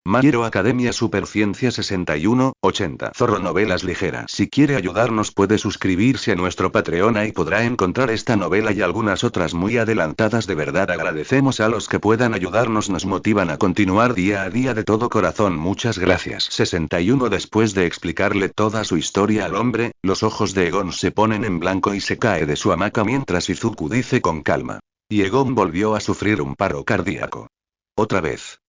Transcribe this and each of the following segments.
My Hero Academia Superciencia 6180 Zorro Novelas Ligeras. Si quiere ayudarnos puede suscribirse a nuestro Patreon y podrá encontrar esta novela y algunas otras muy adelantadas. De verdad agradecemos a los que puedan ayudarnos, nos motivan a continuar día a día de todo corazón. Muchas gracias. 61 Después de explicarle toda su historia al hombre, los ojos de Egon se ponen en blanco y se cae de su hamaca mientras Izuku dice con calma. Y Egon volvió a sufrir un paro cardíaco. ¿Otra vez?,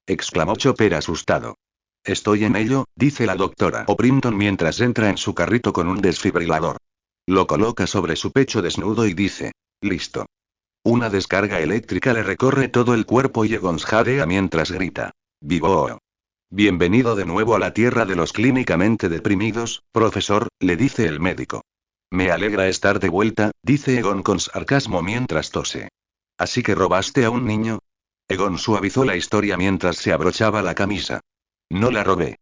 exclamó Chopper asustado. Estoy en ello, dice la doctora O'Printon mientras entra en su carrito con un desfibrilador. Lo coloca sobre su pecho desnudo y dice: listo. Una descarga eléctrica le recorre todo el cuerpo y Egon jadea mientras grita: ¡Vivo! Bienvenido de nuevo a la tierra de los clínicamente deprimidos, profesor, le dice el médico. Me alegra estar de vuelta, dice Egon con sarcasmo mientras tose. ¿Así que robaste a un niño? Egon suavizó la historia mientras se abrochaba la camisa. No la robé.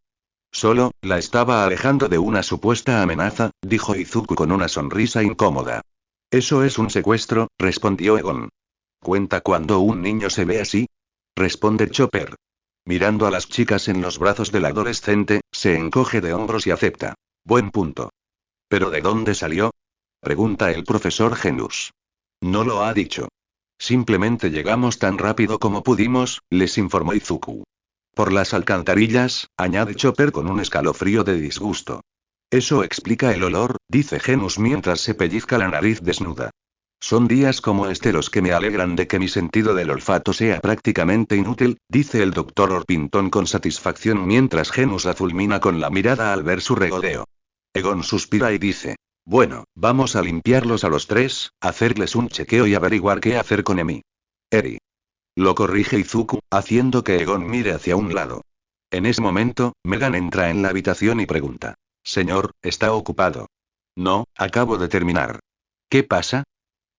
Solo, la estaba alejando de una supuesta amenaza, dijo Izuku con una sonrisa incómoda. Eso es un secuestro, respondió Egon. ¿Cuenta cuando un niño se ve así? Responde Chopper. Mirando a las chicas en los brazos del adolescente, se encoge de hombros y acepta. Buen punto. ¿Pero de dónde salió?, pregunta el profesor Genus. No lo ha dicho. Simplemente llegamos tan rápido como pudimos, les informó Izuku. Por las alcantarillas, añade Chopper con un escalofrío de disgusto. Eso explica el olor, dice Genus mientras se pellizca la nariz desnuda. Son días como este los que me alegran de que mi sentido del olfato sea prácticamente inútil, dice el Dr. Orpington con satisfacción mientras Genus la fulmina con la mirada al ver su regodeo. Egon suspira y dice: bueno, vamos a limpiarlos a los tres, hacerles un chequeo y averiguar qué hacer con Emi. Eri. Lo corrige Izuku, haciendo que Egon mire hacia un lado. En ese momento, Megan entra en la habitación y pregunta: señor, ¿está ocupado? No, acabo de terminar. ¿Qué pasa?,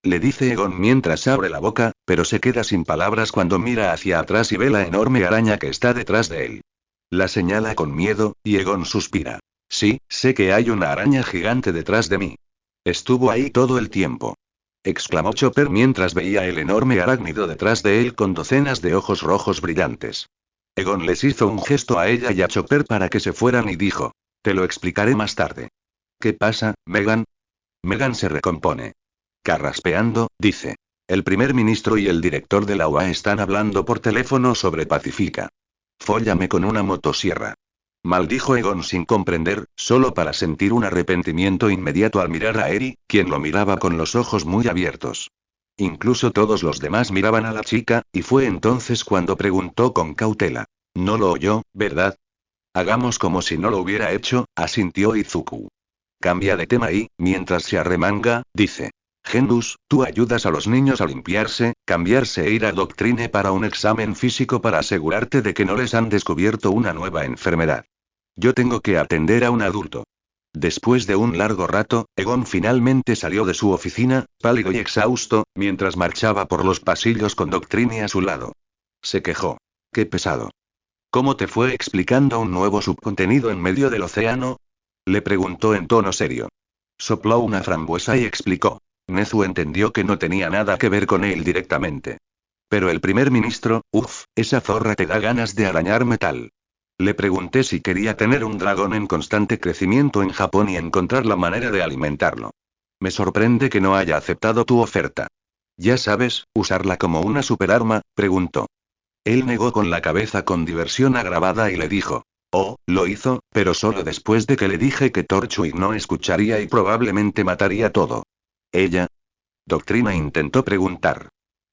le dice Egon mientras abre la boca, pero se queda sin palabras cuando mira hacia atrás y ve la enorme araña que está detrás de él. La señala con miedo, y Egon suspira. Sí, sé que hay una araña gigante detrás de mí. Estuvo ahí todo el tiempo, exclamó Chopper mientras veía el enorme arácnido detrás de él con docenas de ojos rojos brillantes. Egon les hizo un gesto a ella y a Chopper para que se fueran y dijo: te lo explicaré más tarde. ¿Qué pasa, Megan? Megan se recompone. Carraspeando, dice: el primer ministro y el director de la UA están hablando por teléfono sobre Pacifica. Fóllame con una motosierra. Maldijo Egon sin comprender, solo para sentir un arrepentimiento inmediato al mirar a Eri, quien lo miraba con los ojos muy abiertos. Incluso todos los demás miraban a la chica, y fue entonces cuando preguntó con cautela: no lo oyó, ¿verdad? Hagamos como si no lo hubiera hecho, asintió Izuku. Cambia de tema y, mientras se arremanga, dice: Genus, tú ayudas a los niños a limpiarse, cambiarse e ir a Doctrine para un examen físico para asegurarte de que no les han descubierto una nueva enfermedad. Yo tengo que atender a un adulto. Después de un largo rato, Egon finalmente salió de su oficina, pálido y exhausto, mientras marchaba por los pasillos con Doctrine a su lado. Se quejó. Qué pesado. ¿Cómo te fue explicando un nuevo subcontenido en medio del océano?, le preguntó en tono serio. Sopló una frambuesa y explicó. Nezu entendió que no tenía nada que ver con él directamente. Pero el primer ministro, esa zorra te da ganas de arañar metal. Le pregunté si quería tener un dragón en constante crecimiento en Japón y encontrar la manera de alimentarlo. Me sorprende que no haya aceptado tu oferta. Ya sabes, usarla como una superarma, preguntó. Él negó con la cabeza con diversión agravada y le dijo: oh, lo hizo, pero solo después de que le dije que Torchwick no escucharía y probablemente mataría todo. ¿Ella? Doctrina intentó preguntar.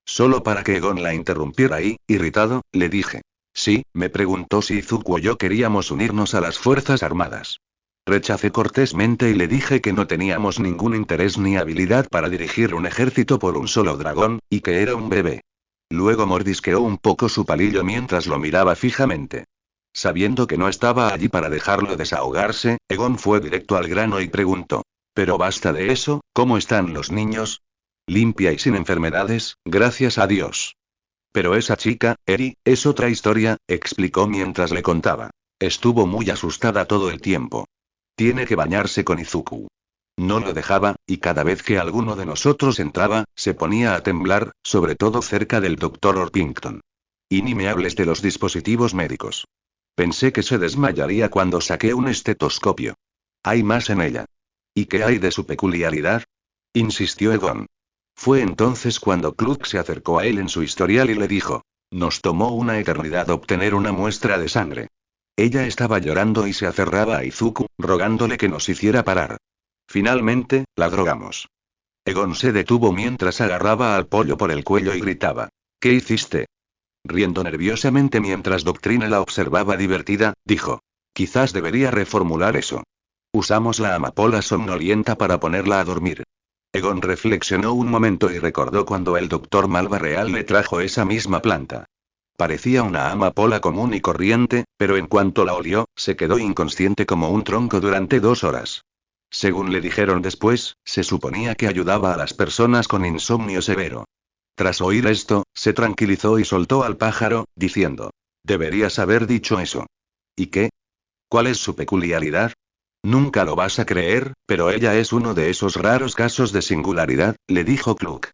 Solo para que Egon la interrumpiera y, irritado, le dije. Sí, me preguntó si Izuku o yo queríamos unirnos a las Fuerzas Armadas. Rechacé cortésmente y le dije que no teníamos ningún interés ni habilidad para dirigir un ejército por un solo dragón, y que era un bebé. Luego mordisqueó un poco su palillo mientras lo miraba fijamente. Sabiendo que no estaba allí para dejarlo desahogarse, Egon fue directo al grano y preguntó. Pero basta de eso, ¿cómo están los niños? Limpia y sin enfermedades, gracias a Dios. Pero esa chica, Eri, es otra historia, explicó mientras le contaba. Estuvo muy asustada todo el tiempo. Tiene que bañarse con Izuku. No lo dejaba, y cada vez que alguno de nosotros entraba, se ponía a temblar, sobre todo cerca del Dr. Orpington. Y ni me hables de los dispositivos médicos. Pensé que se desmayaría cuando saqué un estetoscopio. Hay más en ella. ¿Y qué hay de su peculiaridad? Insistió Egon. Fue entonces cuando Klug se acercó a él en su historial y le dijo: nos tomó una eternidad obtener una muestra de sangre. Ella estaba llorando y se aferraba a Izuku, rogándole que nos hiciera parar. Finalmente, la drogamos. Egon se detuvo mientras agarraba al pollo por el cuello y gritaba: ¿qué hiciste? Riendo nerviosamente mientras Doctrine la observaba divertida, dijo: quizás debería reformular eso. Usamos la amapola somnolienta para ponerla a dormir. Egon reflexionó un momento y recordó cuando el doctor Malva Real le trajo esa misma planta. Parecía una amapola común y corriente, pero en cuanto la olió, se quedó inconsciente como un tronco durante 2 horas. Según le dijeron después, se suponía que ayudaba a las personas con insomnio severo. Tras oír esto, se tranquilizó y soltó al pájaro, diciendo: deberías haber dicho eso. ¿Y qué? ¿Cuál es su peculiaridad? Nunca lo vas a creer, pero ella es uno de esos raros casos de singularidad, le dijo Klug.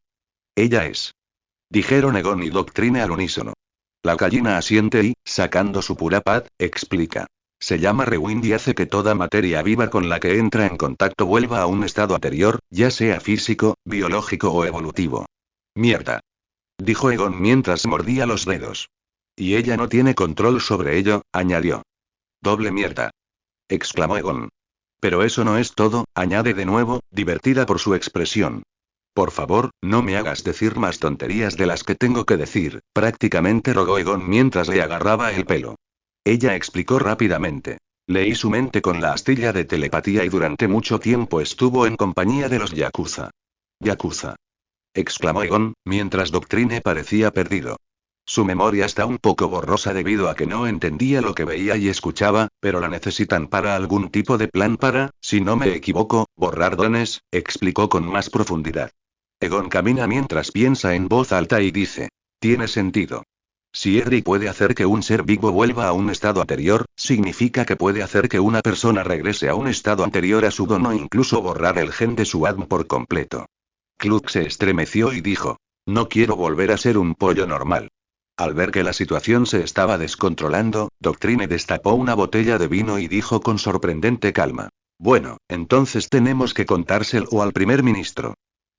Ella es. Dijeron Egon y Doctrine al unísono. La gallina asiente y, sacando su purapad, explica. Se llama rewind y hace que toda materia viva con la que entra en contacto vuelva a un estado anterior, ya sea físico, biológico o evolutivo. Mierda. Dijo Egon mientras mordía los dedos. Y ella no tiene control sobre ello, añadió. Doble mierda. Exclamó Egon. Pero eso no es todo, añade de nuevo, divertida por su expresión. Por favor, no me hagas decir más tonterías de las que tengo que decir, prácticamente rogó Egon mientras le agarraba el pelo. Ella explicó rápidamente. Leí su mente con la astilla de telepatía y durante mucho tiempo estuvo en compañía de los Yakuza. Yakuza. Exclamó Egon, mientras Doctrine parecía perdido. Su memoria está un poco borrosa debido a que no entendía lo que veía y escuchaba, pero la necesitan para algún tipo de plan para, si no me equivoco, borrar dones, explicó con más profundidad. Egon camina mientras piensa en voz alta y dice: tiene sentido. Si Edric puede hacer que un ser vivo vuelva a un estado anterior, significa que puede hacer que una persona regrese a un estado anterior a su don o incluso borrar el gen de su ADN por completo. Klug se estremeció y dijo: no quiero volver a ser un pollo normal. Al ver que la situación se estaba descontrolando, Doctrine destapó una botella de vino y dijo con sorprendente calma: bueno, entonces tenemos que contárselo al primer ministro.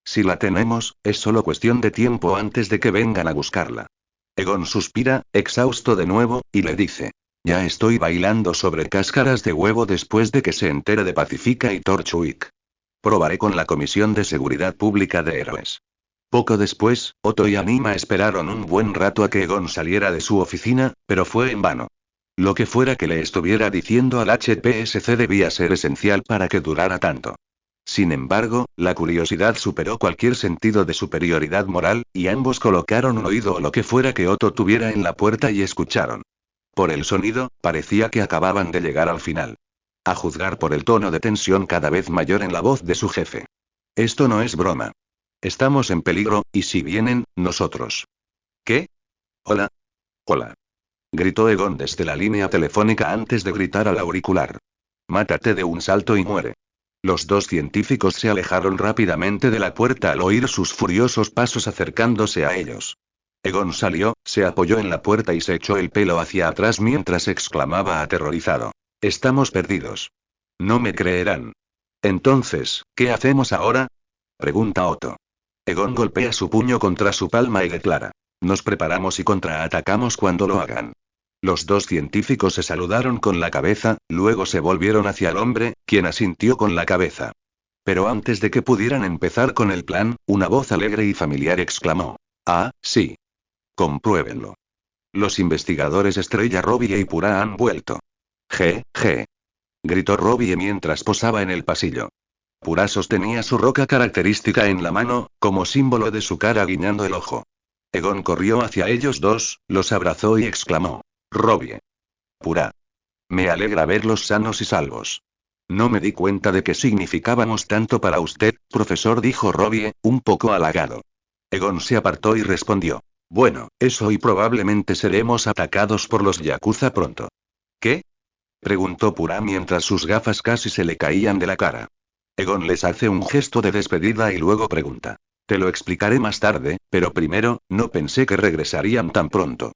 Si la tenemos, es solo cuestión de tiempo antes de que vengan a buscarla. Egon suspira, exhausto de nuevo, y le dice: ya estoy bailando sobre cáscaras de huevo después de que se entere de Pacifica y Torchwick. Probaré con la Comisión de Seguridad Pública de Héroes. Poco después, Otto y Anima esperaron un buen rato a que Egon saliera de su oficina, pero fue en vano. Lo que fuera que le estuviera diciendo al HPSC debía ser esencial para que durara tanto. Sin embargo, la curiosidad superó cualquier sentido de superioridad moral, y ambos colocaron un oído o lo que fuera que Otto tuviera en la puerta y escucharon. Por el sonido, parecía que acababan de llegar al final. A juzgar por el tono de tensión cada vez mayor en la voz de su jefe. Esto no es broma. Estamos en peligro, y si vienen, nosotros. ¿Qué? Hola. Hola. Gritó Egon desde la línea telefónica antes de gritar al auricular. Mátate de un salto y muere. Los 2 científicos se alejaron rápidamente de la puerta al oír sus furiosos pasos acercándose a ellos. Egon salió, se apoyó en la puerta y se echó el pelo hacia atrás mientras exclamaba aterrorizado: estamos perdidos. No me creerán. Entonces, ¿qué hacemos ahora? Pregunta Otto. Egon golpea su puño contra su palma y declara: nos preparamos y contraatacamos cuando lo hagan. Los 2 científicos se saludaron con la cabeza, luego se volvieron hacia el hombre, quien asintió con la cabeza. Pero antes de que pudieran empezar con el plan, una voz alegre y familiar exclamó: ah, sí. Compruébenlo. Los investigadores Estrella Robbie y Pura han vuelto. G. Gritó Robbie mientras posaba en el pasillo. Pura sostenía su roca característica en la mano, como símbolo de su cara guiñando el ojo. Egon corrió hacia ellos dos, los abrazó y exclamó: Robbie. Pura. Me alegra verlos sanos y salvos. No me di cuenta de que significábamos tanto para usted, profesor, dijo Robbie, un poco halagado. Egon se apartó y respondió: bueno, eso y probablemente seremos atacados por los Yakuza pronto. ¿Qué? Preguntó Pura mientras sus gafas casi se le caían de la cara. Egon les hace un gesto de despedida y luego pregunta: te lo explicaré más tarde, pero primero, no pensé que regresarían tan pronto.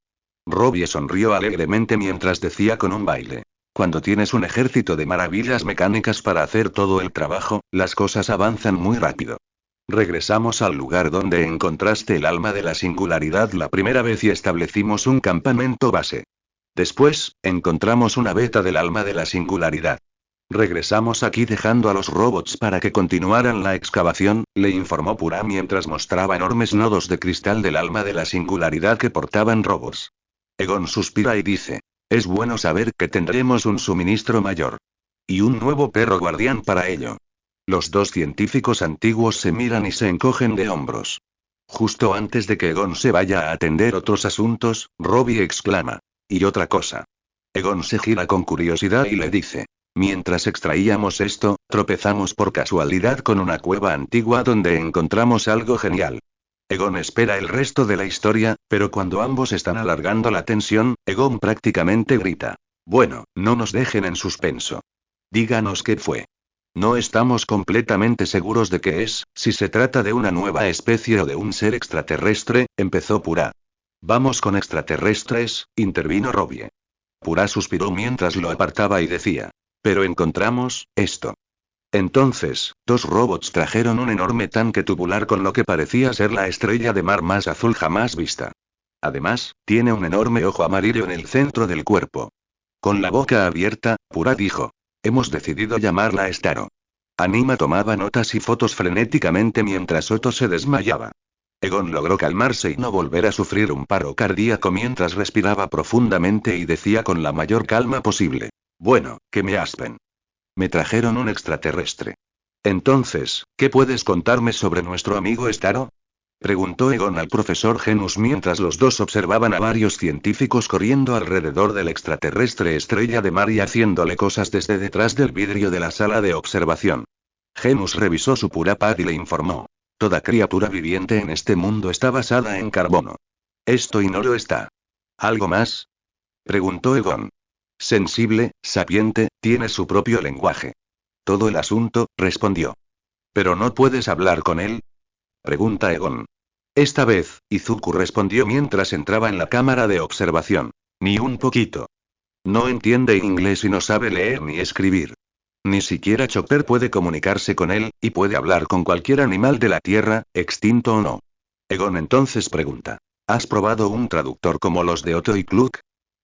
Robbie sonrió alegremente mientras decía con un baile. Cuando tienes un ejército de maravillas mecánicas para hacer todo el trabajo, las cosas avanzan muy rápido. Regresamos al lugar donde encontraste el alma de la singularidad la primera vez y establecimos un campamento base. Después, encontramos una beta del alma de la singularidad. Regresamos aquí dejando a los robots para que continuaran la excavación, le informó Pura mientras mostraba enormes nodos de cristal del alma de la singularidad que portaban robots. Egon suspira y dice: es bueno saber que tendremos un suministro mayor. Y un nuevo perro guardián para ello. Los dos científicos antiguos se miran y se encogen de hombros. Justo antes de que Egon se vaya a atender otros asuntos, Robbie exclama: y otra cosa. Egon se gira con curiosidad y le dice: mientras extraíamos esto, tropezamos por casualidad con una cueva antigua donde encontramos algo genial. Egon espera el resto de la historia, pero cuando ambos están alargando la tensión, Egon prácticamente grita: bueno, no nos dejen en suspenso. Díganos qué fue. No estamos completamente seguros de qué es, si se trata de una nueva especie o de un ser extraterrestre, empezó Pura. Vamos con extraterrestres, intervino Robbie. Pura suspiró mientras lo apartaba y decía: pero encontramos esto. Entonces, dos robots trajeron un enorme tanque tubular con lo que parecía ser la estrella de mar más azul jamás vista. Además, tiene un enorme ojo amarillo en el centro del cuerpo. Con la boca abierta, Pura dijo: hemos decidido llamarla Starro. Anima tomaba notas y fotos frenéticamente mientras Otto se desmayaba. Egon logró calmarse y no volver a sufrir un paro cardíaco mientras respiraba profundamente y decía con la mayor calma posible: bueno, que me aspen. Me trajeron un extraterrestre. Entonces, ¿qué puedes contarme sobre nuestro amigo Starro? Preguntó Egon al profesor Genus mientras los dos observaban a varios científicos corriendo alrededor del extraterrestre estrella de mar y haciéndole cosas desde detrás del vidrio de la sala de observación. Genus revisó su purapad y le informó: toda criatura viviente en este mundo está basada en carbono. Esto y no lo está. ¿Algo más? Preguntó Egon. Sensible, sapiente, tiene su propio lenguaje. Todo el asunto, respondió. ¿Pero no puedes hablar con él? Pregunta Egon. Esta vez, Izuku respondió mientras entraba en la cámara de observación. Ni un poquito. No entiende inglés y no sabe leer ni escribir. Ni siquiera Chopper puede comunicarse con él, y puede hablar con cualquier animal de la Tierra, extinto o no. Egon entonces pregunta: ¿has probado un traductor como los de Otto y Kluk?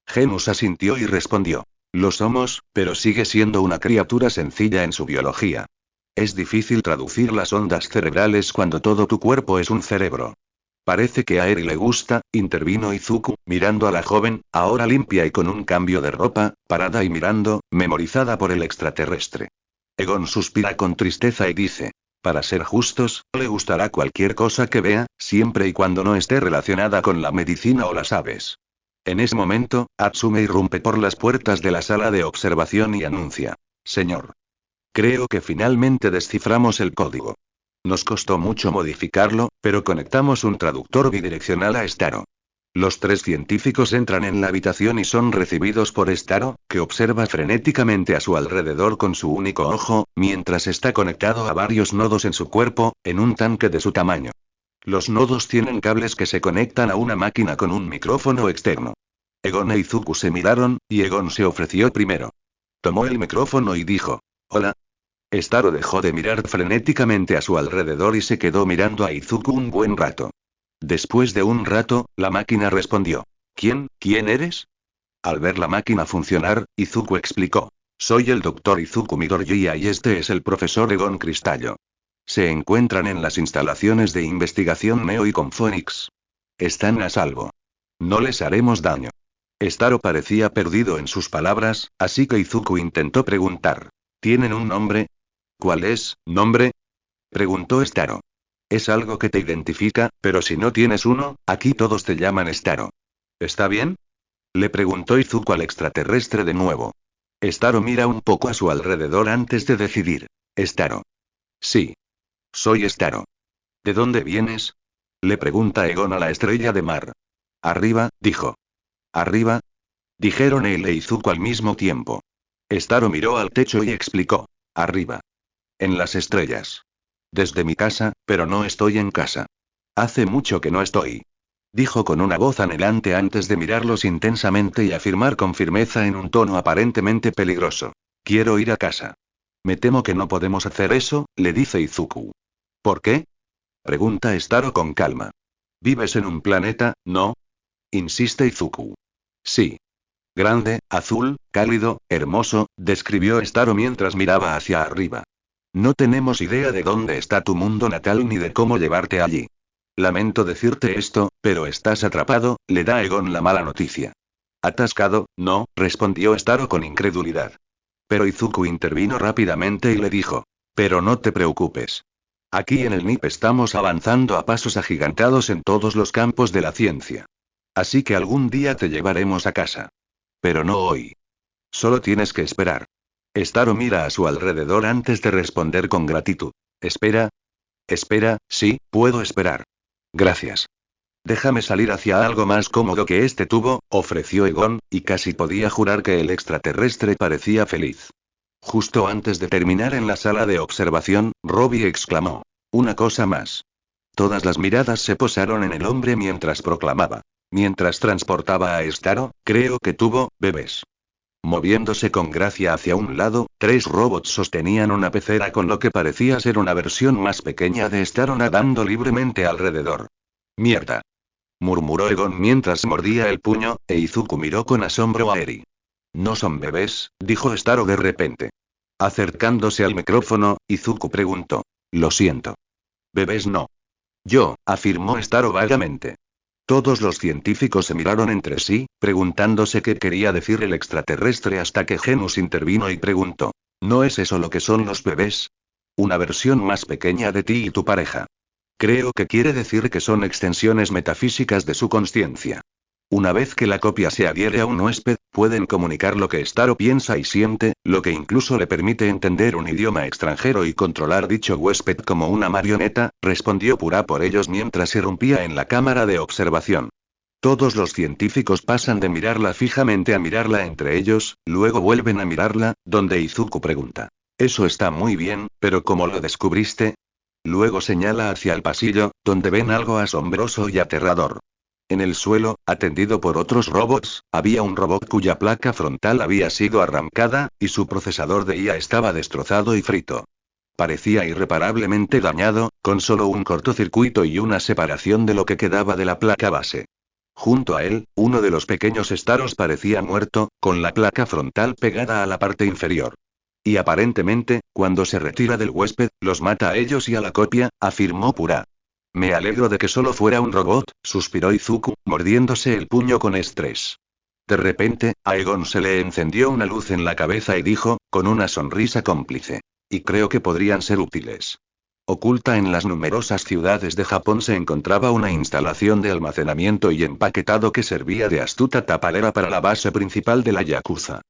Genus asintió y respondió: lo somos, pero sigue siendo una criatura sencilla en su biología. Es difícil traducir las ondas cerebrales cuando todo tu cuerpo es un cerebro. Parece que a Eri le gusta, intervino Izuku, mirando a la joven, ahora limpia y con un cambio de ropa, parada y mirando, memorizada por el extraterrestre. Egon suspira con tristeza y dice: para ser justos, le gustará cualquier cosa que vea, siempre y cuando no esté relacionada con la medicina o las aves. En ese momento, Atsume irrumpe por las puertas de la sala de observación y anuncia: señor. Creo que finalmente desciframos el código. Nos costó mucho modificarlo, pero conectamos un traductor bidireccional a Starro. Los tres científicos entran en la habitación y son recibidos por Starro, que observa frenéticamente a su alrededor con su único ojo, mientras está conectado a varios nodos en su cuerpo, en un tanque de su tamaño. Los nodos tienen cables que se conectan a una máquina con un micrófono externo. Egon e Izuku se miraron, y Egon se ofreció primero. Tomó el micrófono y dijo: hola. Starro dejó de mirar frenéticamente a su alrededor y se quedó mirando a Izuku un buen rato. Después de un rato, la máquina respondió: ¿Quién eres? Al ver la máquina funcionar, Izuku explicó: soy el Dr. Izuku Midoriya y este es el profesor Egon Cristallo. Se encuentran en las instalaciones de investigación Neo y con Phoenix. Están a salvo. No les haremos daño. Starro parecía perdido en sus palabras, así que Izuku intentó preguntar: ¿tienen un nombre? ¿Cuál es, nombre? Preguntó Starro. Es algo que te identifica, pero si no tienes uno, aquí todos te llaman Starro. ¿Está bien? Le preguntó Izuku al extraterrestre de nuevo. Starro mira un poco a su alrededor antes de decidir. Starro. Sí. Soy Starro. ¿De dónde vienes? Le pregunta Egon a la estrella de mar. Arriba, dijo. ¿Arriba? Dijeron él e Izuku al mismo tiempo. Starro miró al techo y explicó. Arriba. En las estrellas. Desde mi casa, pero no estoy en casa. Hace mucho que no estoy. Dijo con una voz anhelante antes de mirarlos intensamente y afirmar con firmeza en un tono aparentemente peligroso. Quiero ir a casa. Me temo que no podemos hacer eso, le dice Izuku. ¿Por qué? Pregunta Starro con calma. ¿Vives en un planeta, no? Insiste Izuku. Sí. Grande, azul, cálido, hermoso, describió Starro mientras miraba hacia arriba. No tenemos idea de dónde está tu mundo natal ni de cómo llevarte allí. Lamento decirte esto, pero estás atrapado, le da Egon la mala noticia. Atascado, no, respondió Starro con incredulidad. Pero Izuku intervino rápidamente y le dijo. Pero no te preocupes. Aquí en el NIP estamos avanzando a pasos agigantados en todos los campos de la ciencia. Así que algún día te llevaremos a casa. Pero no hoy. Solo tienes que esperar. Starro mira a su alrededor antes de responder con gratitud. ¿Espera? Espera, sí, puedo esperar. Gracias. Déjame salir hacia algo más cómodo que este tubo, ofreció Egon, y casi podía jurar que el extraterrestre parecía feliz. Justo antes de terminar en la sala de observación, Robbie exclamó. Una cosa más. Todas las miradas se posaron en el hombre mientras proclamaba. Mientras transportaba a Starro, creo que tuvo bebés. Moviéndose con gracia hacia un lado, 3 robots sostenían una pecera con lo que parecía ser una versión más pequeña de Starro nadando libremente alrededor. Mierda. Murmuró Egon mientras mordía el puño, e Izuku miró con asombro a Eri. No son bebés, dijo Starro de repente. Acercándose al micrófono, Izuku preguntó. Lo siento. Bebés no. Yo, afirmó Starro vagamente. Todos los científicos se miraron entre sí, preguntándose qué quería decir el extraterrestre hasta que Genus intervino y preguntó. ¿No es eso lo que son los bebés? Una versión más pequeña de ti y tu pareja. Creo que quiere decir que son extensiones metafísicas de su consciencia. Una vez que la copia se adhiere a un huésped, pueden comunicar lo que Starro piensa y siente, lo que incluso le permite entender un idioma extranjero y controlar dicho huésped como una marioneta, respondió Purah por ellos mientras irrumpía en la cámara de observación. Todos los científicos pasan de mirarla fijamente a mirarla entre ellos, luego vuelven a mirarla, donde Izuku pregunta. Eso está muy bien, pero ¿cómo lo descubriste? Luego señala hacia el pasillo, donde ven algo asombroso y aterrador. En el suelo, atendido por otros robots, había un robot cuya placa frontal había sido arrancada, y su procesador de IA estaba destrozado y frito. Parecía irreparablemente dañado, con solo un cortocircuito y una separación de lo que quedaba de la placa base. Junto a él, uno de los pequeños Starros parecía muerto, con la placa frontal pegada a la parte inferior. Y aparentemente, cuando se retira del huésped, los mata a ellos y a la copia, afirmó Purah. Me alegro de que solo fuera un robot, suspiró Izuku, mordiéndose el puño con estrés. De repente, a Egon se le encendió una luz en la cabeza y dijo, con una sonrisa cómplice. Y creo que podrían ser útiles. Oculta en las numerosas ciudades de Japón se encontraba una instalación de almacenamiento y empaquetado que servía de astuta tapadera para la base principal de la Yakuza.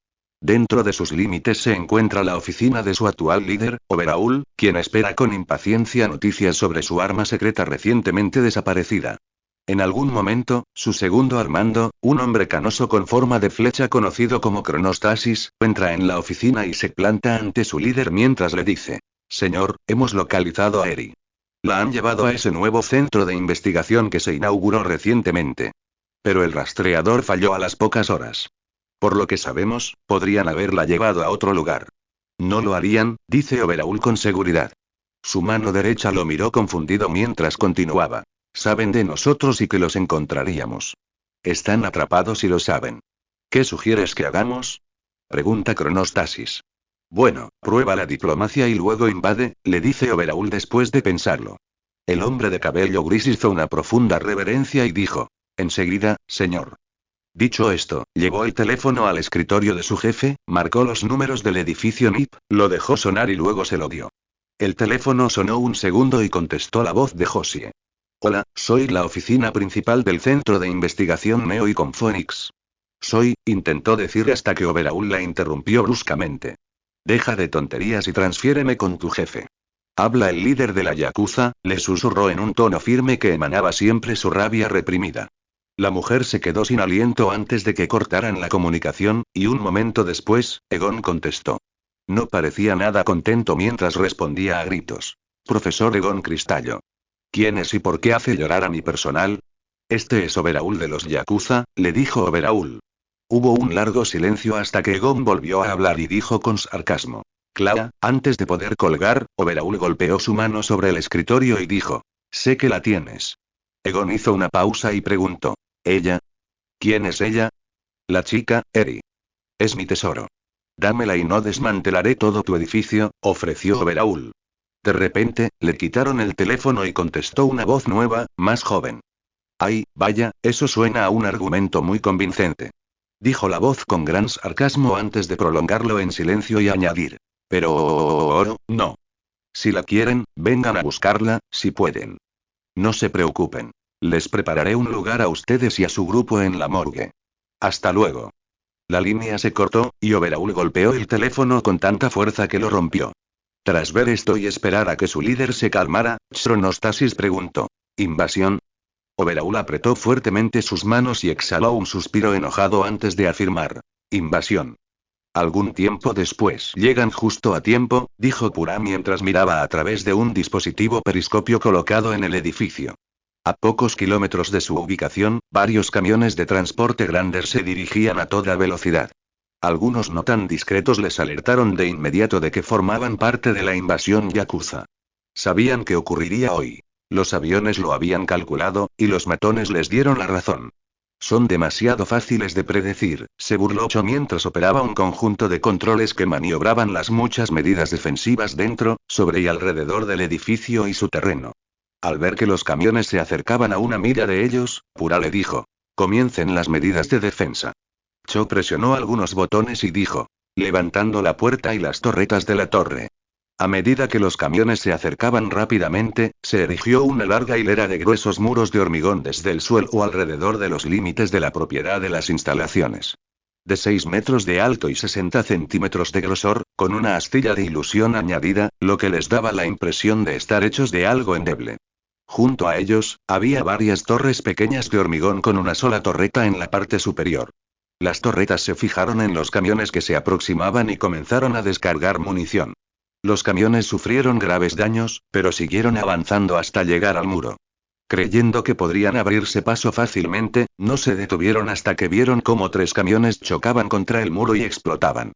Dentro de sus límites se encuentra la oficina de su actual líder, Overhaul, quien espera con impaciencia noticias sobre su arma secreta recientemente desaparecida. En algún momento, su segundo al mando, un hombre canoso con forma de flecha conocido como Cronostasis, entra en la oficina y se planta ante su líder mientras le dice: Señor, hemos localizado a Eri. La han llevado a ese nuevo centro de investigación que se inauguró recientemente. Pero el rastreador falló a las pocas horas. Por lo que sabemos, podrían haberla llevado a otro lugar. No lo harían, dice Overhaul con seguridad. Su mano derecha lo miró confundido mientras continuaba. Saben de nosotros y que los encontraríamos. Están atrapados y lo saben. ¿Qué sugieres que hagamos? Pregunta Cronostasis. Bueno, prueba la diplomacia y luego invade, le dice Overhaul después de pensarlo. El hombre de cabello gris hizo una profunda reverencia y dijo: enseguida, señor. Dicho esto, llevó el teléfono al escritorio de su jefe, marcó los números del edificio NIP, lo dejó sonar y luego se lo dio. El teléfono sonó un segundo y contestó la voz de Josie. Hola, soy la oficina principal del Centro de Investigación Neo y con Phoenix. Intentó decir hasta que Overhaul la interrumpió bruscamente. Deja de tonterías y transfiéreme con tu jefe. Habla el líder de la Yakuza, le susurró en un tono firme que emanaba siempre su rabia reprimida. La mujer se quedó sin aliento antes de que cortaran la comunicación, y un momento después, Egon contestó. No parecía nada contento mientras respondía a gritos. Profesor Egon Cristallo. ¿Quién es y por qué hace llorar a mi personal? Este es Overaul de los Yakuza, le dijo Overaul. Hubo un largo silencio hasta que Egon volvió a hablar y dijo con sarcasmo. Clara, antes de poder colgar, Overaul golpeó su mano sobre el escritorio y dijo. Sé que la tienes. Egon hizo una pausa y preguntó. ¿Ella? ¿Quién es ella? La chica, Eri. Es mi tesoro. Dámela y no desmantelaré todo tu edificio, ofreció Overaul. De repente, le quitaron el teléfono y contestó una voz nueva, más joven. Ay, vaya, eso suena a un argumento muy convincente. Dijo la voz con gran sarcasmo antes de prolongarlo en silencio y añadir. Pero, no. Si la quieren, vengan a buscarla, si pueden. No se preocupen. Les prepararé un lugar a ustedes y a su grupo en la morgue. Hasta luego. La línea se cortó, y Overaul golpeó el teléfono con tanta fuerza que lo rompió. Tras ver esto y esperar a que su líder se calmara, Chronostasis preguntó. ¿Invasión? Overaul apretó fuertemente sus manos y exhaló un suspiro enojado antes de afirmar. Invasión. Algún tiempo después. Llegan justo a tiempo, dijo Pura mientras miraba a través de un dispositivo periscopio colocado en el edificio. A pocos kilómetros de su ubicación, varios camiones de transporte grandes se dirigían a toda velocidad. Algunos no tan discretos les alertaron de inmediato de que formaban parte de la invasión yakuza. Sabían que ocurriría hoy. Los aviones lo habían calculado, y los matones les dieron la razón. Son demasiado fáciles de predecir, se burló Cho mientras operaba un conjunto de controles que maniobraban las muchas medidas defensivas dentro, sobre y alrededor del edificio y su terreno. Al ver que los camiones se acercaban a una milla de ellos, Pura le dijo. Comiencen las medidas de defensa. Cho presionó algunos botones y dijo. Levantando la puerta y las torretas de la torre. A medida que los camiones se acercaban rápidamente, se erigió una larga hilera de gruesos muros de hormigón desde el suelo alrededor de los límites de la propiedad de las instalaciones. De 6 metros de alto y 60 centímetros de grosor, con una astilla de ilusión añadida, lo que les daba la impresión de estar hechos de algo endeble. Junto a ellos, había varias torres pequeñas de hormigón con una sola torreta en la parte superior. Las torretas se fijaron en los camiones que se aproximaban y comenzaron a descargar munición. Los camiones sufrieron graves daños, pero siguieron avanzando hasta llegar al muro. Creyendo que podrían abrirse paso fácilmente, no se detuvieron hasta que vieron cómo 3 camiones chocaban contra el muro y explotaban.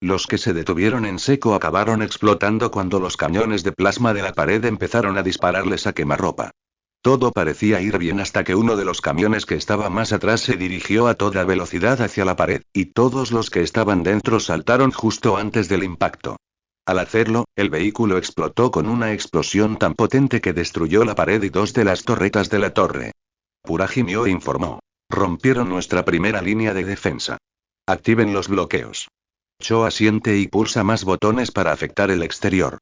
Los que se detuvieron en seco acabaron explotando cuando los cañones de plasma de la pared empezaron a dispararles a quemarropa. Todo parecía ir bien hasta que uno de los camiones que estaba más atrás se dirigió a toda velocidad hacia la pared, y todos los que estaban dentro saltaron justo antes del impacto. Al hacerlo, el vehículo explotó con una explosión tan potente que destruyó la pared y 2 de las torretas de la torre. Pura gimió e informó. Rompieron nuestra primera línea de defensa. Activen los bloqueos. Cho asiente y pulsa más botones para afectar el exterior.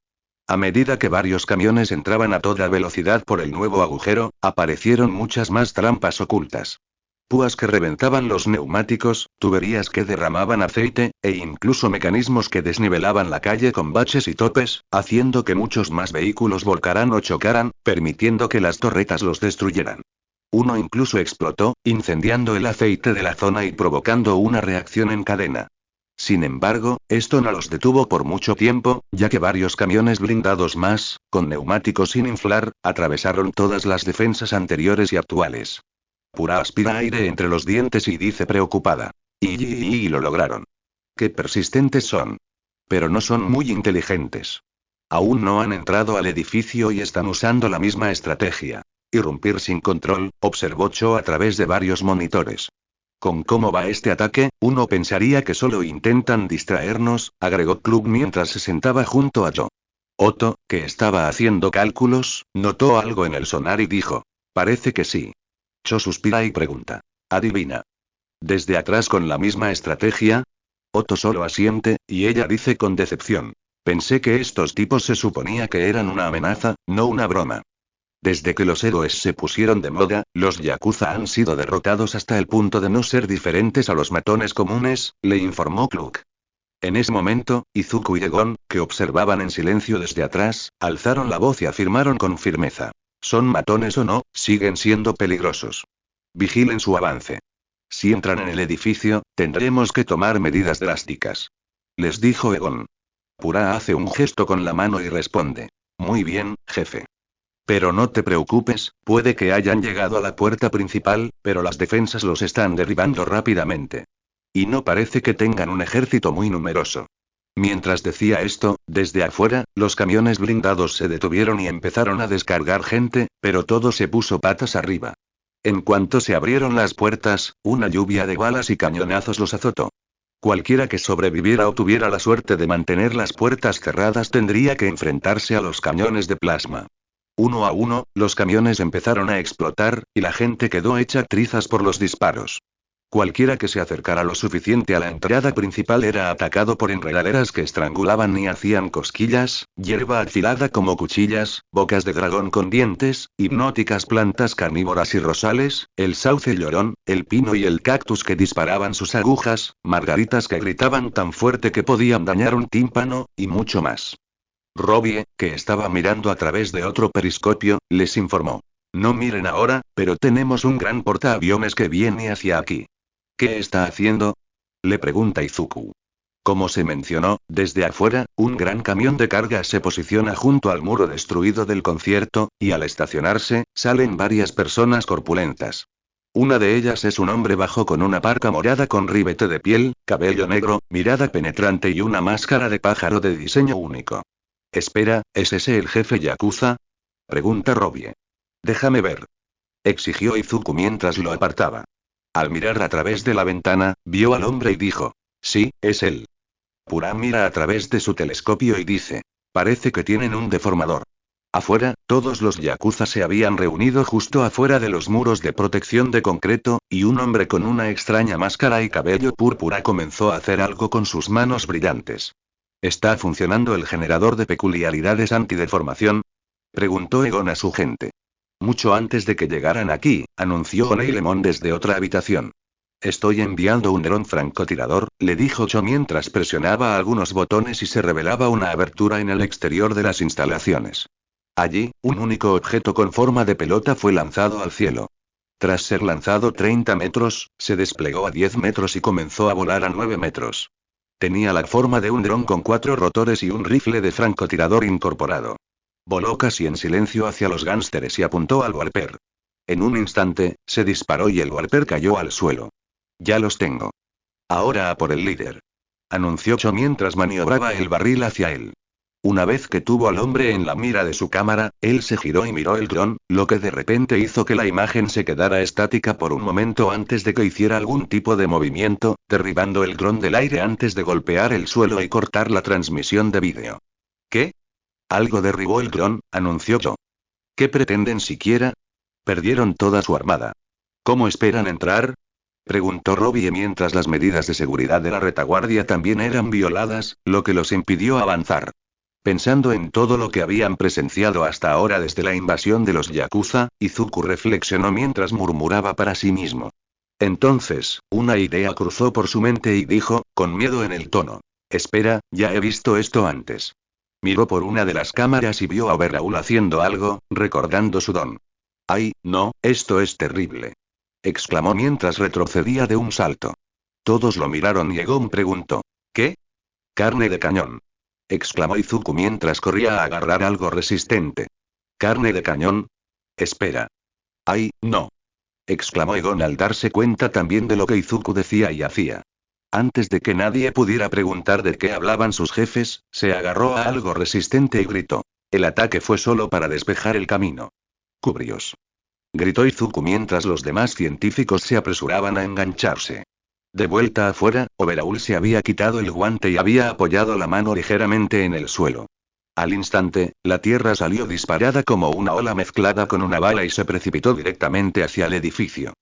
A medida que varios camiones entraban a toda velocidad por el nuevo agujero, aparecieron muchas más trampas ocultas. Púas que reventaban los neumáticos, tuberías que derramaban aceite, e incluso mecanismos que desnivelaban la calle con baches y topes, haciendo que muchos más vehículos volcaran o chocaran, permitiendo que las torretas los destruyeran. Uno incluso explotó, incendiando el aceite de la zona y provocando una reacción en cadena. Sin embargo, esto no los detuvo por mucho tiempo, ya que varios camiones blindados más, con neumáticos sin inflar, atravesaron todas las defensas anteriores y actuales. Pura aspira aire entre los dientes y dice preocupada. Y lo lograron. Qué persistentes son. Pero no son muy inteligentes. Aún no han entrado al edificio y están usando la misma estrategia. Irrumpir sin control, observó Cho a través de varios monitores. Con cómo va este ataque, uno pensaría que solo intentan distraernos, agregó Klug mientras se sentaba junto a Cho. Otto, que estaba haciendo cálculos, notó algo en el sonar y dijo. Parece que sí. Cho suspira y pregunta. Adivina. ¿Desde atrás con la misma estrategia? Otto solo asiente, y ella dice con decepción. Pensé que estos tipos se suponía que eran una amenaza, no una broma. Desde que los héroes se pusieron de moda, los yakuza han sido derrotados hasta el punto de no ser diferentes a los matones comunes, le informó Klug. En ese momento, Izuku y Egon, que observaban en silencio desde atrás, alzaron la voz y afirmaron con firmeza. Son matones o no, siguen siendo peligrosos. Vigilen su avance. Si entran en el edificio, tendremos que tomar medidas drásticas. Les dijo Egon. Pura hace un gesto con la mano y responde. Muy bien, jefe. Pero no te preocupes, puede que hayan llegado a la puerta principal, pero las defensas los están derribando rápidamente. Y no parece que tengan un ejército muy numeroso. Mientras decía esto, desde afuera, los camiones blindados se detuvieron y empezaron a descargar gente, pero todo se puso patas arriba. En cuanto se abrieron las puertas, una lluvia de balas y cañonazos los azotó. Cualquiera que sobreviviera o tuviera la suerte de mantener las puertas cerradas tendría que enfrentarse a los cañones de plasma. Uno a uno, los camiones empezaron a explotar, y la gente quedó hecha trizas por los disparos. Cualquiera que se acercara lo suficiente a la entrada principal era atacado por enredaderas que estrangulaban y hacían cosquillas, hierba afilada como cuchillas, bocas de dragón con dientes, hipnóticas plantas carnívoras y rosales, el sauce llorón, el pino y el cactus que disparaban sus agujas, margaritas que gritaban tan fuerte que podían dañar un tímpano, y mucho más. Robbie, que estaba mirando a través de otro periscopio, les informó. No miren ahora, pero tenemos un gran portaaviones que viene hacia aquí. ¿Qué está haciendo? Le pregunta Izuku. Como se mencionó, desde afuera, un gran camión de carga se posiciona junto al muro destruido del concierto, y al estacionarse, salen varias personas corpulentas. Una de ellas es un hombre bajo con una parca morada con ribete de piel, cabello negro, mirada penetrante y una máscara de pájaro de diseño único. Espera, ¿es ese el jefe Yakuza? Pregunta Robbie. Déjame ver. Exigió Izuku mientras lo apartaba. Al mirar a través de la ventana, vio al hombre y dijo. Sí, es él. Pura mira a través de su telescopio y dice. Parece que tienen un deformador. Afuera, todos los yakuza se habían reunido justo afuera de los muros de protección de concreto, y un hombre con una extraña máscara y cabello púrpura comenzó a hacer algo con sus manos brillantes. ¿Está funcionando el generador de peculiaridades antideformación? Preguntó Egon a su gente. Mucho antes de que llegaran aquí, anunció Oneilemon desde otra habitación. Estoy enviando un dron francotirador, le dijo Cho mientras presionaba algunos botones y se revelaba una abertura en el exterior de las instalaciones. Allí, un único objeto con forma de pelota fue lanzado al cielo. Tras ser lanzado 30 metros, se desplegó a 10 metros y comenzó a volar a 9 metros. Tenía la forma de un dron con 4 rotores y un rifle de francotirador incorporado. Voló casi en silencio hacia los gánsteres y apuntó al Warper. En un instante, se disparó y el Warper cayó al suelo. Ya los tengo. Ahora a por el líder. Anunció Cho mientras maniobraba el barril hacia él. Una vez que tuvo al hombre en la mira de su cámara, él se giró y miró el dron, lo que de repente hizo que la imagen se quedara estática por un momento antes de que hiciera algún tipo de movimiento, derribando el dron del aire antes de golpear el suelo y cortar la transmisión de vídeo. ¿Qué? Algo derribó el dron, anunció Cho. ¿Qué pretenden siquiera? Perdieron toda su armada. ¿Cómo esperan entrar? Preguntó Robbie mientras las medidas de seguridad de la retaguardia también eran violadas, lo que los impidió avanzar. Pensando en todo lo que habían presenciado hasta ahora desde la invasión de los yakuza, Izuku reflexionó mientras murmuraba para sí mismo. Entonces, una idea cruzó por su mente y dijo, con miedo en el tono. Espera, ya he visto esto antes. Miró por una de las cámaras y vio a Overhaul haciendo algo, recordando su don. ¡Ay, no, esto es terrible! Exclamó mientras retrocedía de un salto. Todos lo miraron y Egon preguntó. ¿Qué? Carne de cañón. Exclamó Izuku mientras corría a agarrar algo resistente. ¿Carne de cañón? Espera. ¡Ay, no! Exclamó Egon al darse cuenta también de lo que Izuku decía y hacía. Antes de que nadie pudiera preguntar de qué hablaban sus jefes, se agarró a algo resistente y gritó. El ataque fue solo para despejar el camino. Cubrios. Gritó Izuku mientras los demás científicos se apresuraban a engancharse. De vuelta afuera, Overhaul se había quitado el guante y había apoyado la mano ligeramente en el suelo. Al instante, la tierra salió disparada como una ola mezclada con una bala y se precipitó directamente hacia el edificio.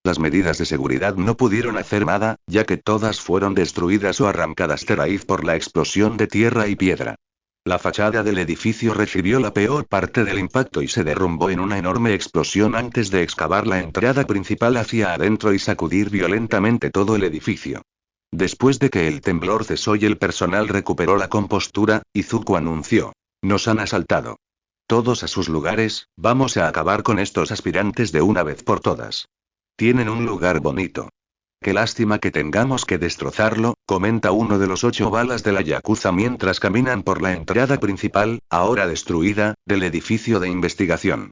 Las medidas de seguridad no pudieron hacer nada, ya que todas fueron destruidas o arrancadas de raíz por la explosión de tierra y piedra. La fachada del edificio recibió la peor parte del impacto y se derrumbó en una enorme explosión antes de excavar la entrada principal hacia adentro y sacudir violentamente todo el edificio. Después de que el temblor cesó y el personal recuperó la compostura, Izuku anunció. Nos han asaltado. Todos a sus lugares, vamos a acabar con estos aspirantes de una vez por todas. Tienen un lugar bonito. Qué lástima que tengamos que destrozarlo, comenta uno de los 8 balas de la Yakuza mientras caminan por la entrada principal, ahora destruida, del edificio de investigación.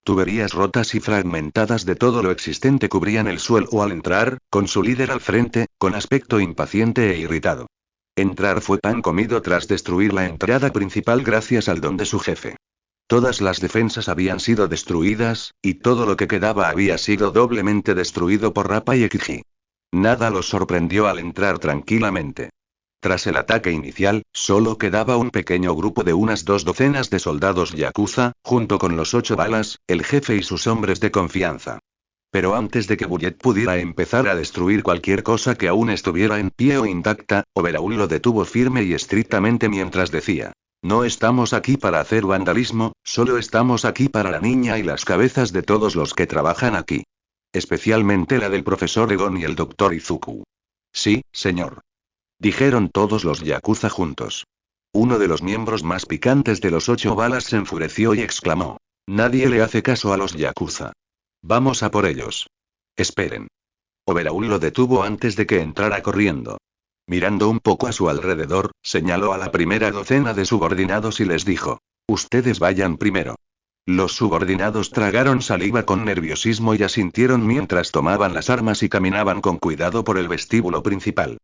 Tuberías rotas y fragmentadas de todo lo existente cubrían el suelo al entrar, con su líder al frente, con aspecto impaciente e irritado. Entrar fue pan comido tras destruir la entrada principal gracias al don de su jefe. Todas las defensas habían sido destruidas, y todo lo que quedaba había sido doblemente destruido por Rappa y Ekiji. Nada los sorprendió al entrar tranquilamente. Tras el ataque inicial, solo quedaba un pequeño grupo de unas 2 docenas de soldados yakuza, junto con los 8 balas, el jefe y sus hombres de confianza. Pero antes de que Bullet pudiera empezar a destruir cualquier cosa que aún estuviera en pie o intacta, Overhaul lo detuvo firme y estrictamente mientras decía: no estamos aquí para hacer vandalismo, solo estamos aquí para la niña y las cabezas de todos los que trabajan aquí. Especialmente la del profesor Egon y el doctor Izuku. Sí, señor. Dijeron todos los yakuza juntos. Uno de los miembros más picantes de los 8 balas se enfureció y exclamó: nadie le hace caso a los yakuza. Vamos a por ellos. Esperen. Overhaul lo detuvo antes de que entrara corriendo. Mirando un poco a su alrededor, señaló a la primera docena de subordinados y les dijo: ustedes vayan primero. Los subordinados tragaron saliva con nerviosismo y asintieron mientras tomaban las armas y caminaban con cuidado por el vestíbulo principal.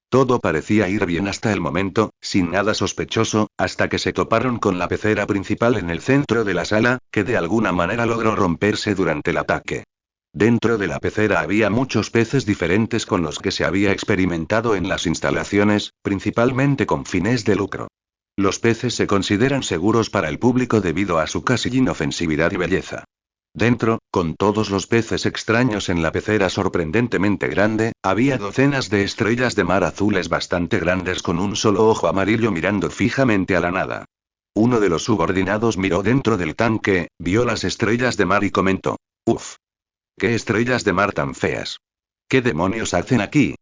Todo parecía ir bien hasta el momento, sin nada sospechoso, hasta que se toparon con la pecera principal en el centro de la sala, que de alguna manera logró romperse durante el ataque. Dentro de la pecera había muchos peces diferentes con los que se había experimentado en las instalaciones, principalmente con fines de lucro. Los peces se consideran seguros para el público debido a su casi inofensividad y belleza. Dentro, con todos los peces extraños en la pecera sorprendentemente grande, había docenas de estrellas de mar azules bastante grandes con un solo ojo amarillo mirando fijamente a la nada. Uno de los subordinados miró dentro del tanque, vio las estrellas de mar y comentó: ¡uf! ¡Qué estrellas de mar tan feas! ¿Qué demonios hacen aquí?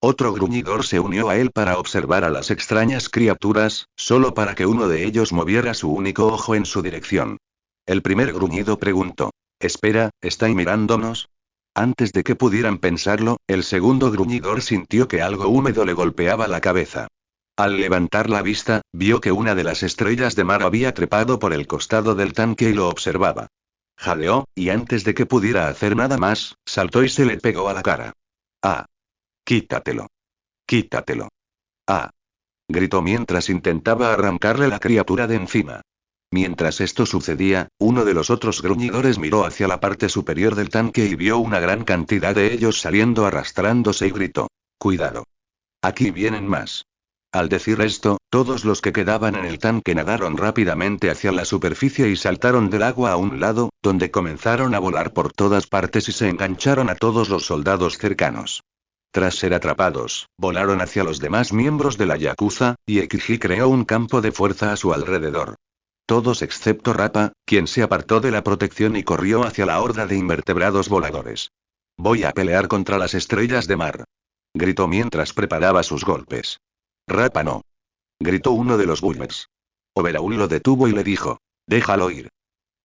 Otro gruñidor se unió a él para observar a las extrañas criaturas, solo para que uno de ellos moviera su único ojo en su dirección. El primer gruñido preguntó: espera, ¿está mirándonos? Antes de que pudieran pensarlo, el segundo gruñidor sintió que algo húmedo le golpeaba la cabeza. Al levantar la vista, vio que una de las estrellas de mar había trepado por el costado del tanque y lo observaba. Jadeó, y antes de que pudiera hacer nada más, saltó y se le pegó a la cara. ¡Ah! ¡Quítatelo! ¡Quítatelo! ¡Ah! Gritó mientras intentaba arrancarle la criatura de encima. Mientras esto sucedía, uno de los otros gruñidores miró hacia la parte superior del tanque y vio una gran cantidad de ellos saliendo arrastrándose y gritó: ¡cuidado! Aquí vienen más. Al decir esto, todos los que quedaban en el tanque nadaron rápidamente hacia la superficie y saltaron del agua a un lado, donde comenzaron a volar por todas partes y se engancharon a todos los soldados cercanos. Tras ser atrapados, volaron hacia los demás miembros de la Yakuza, y Ekiji creó un campo de fuerza a su alrededor. Todos excepto Rappa, quien se apartó de la protección y corrió hacia la horda de invertebrados voladores. Voy a pelear contra las estrellas de mar. Gritó mientras preparaba sus golpes. Rappa no. Gritó uno de los Bullets. Overhaul lo detuvo y le dijo: déjalo ir.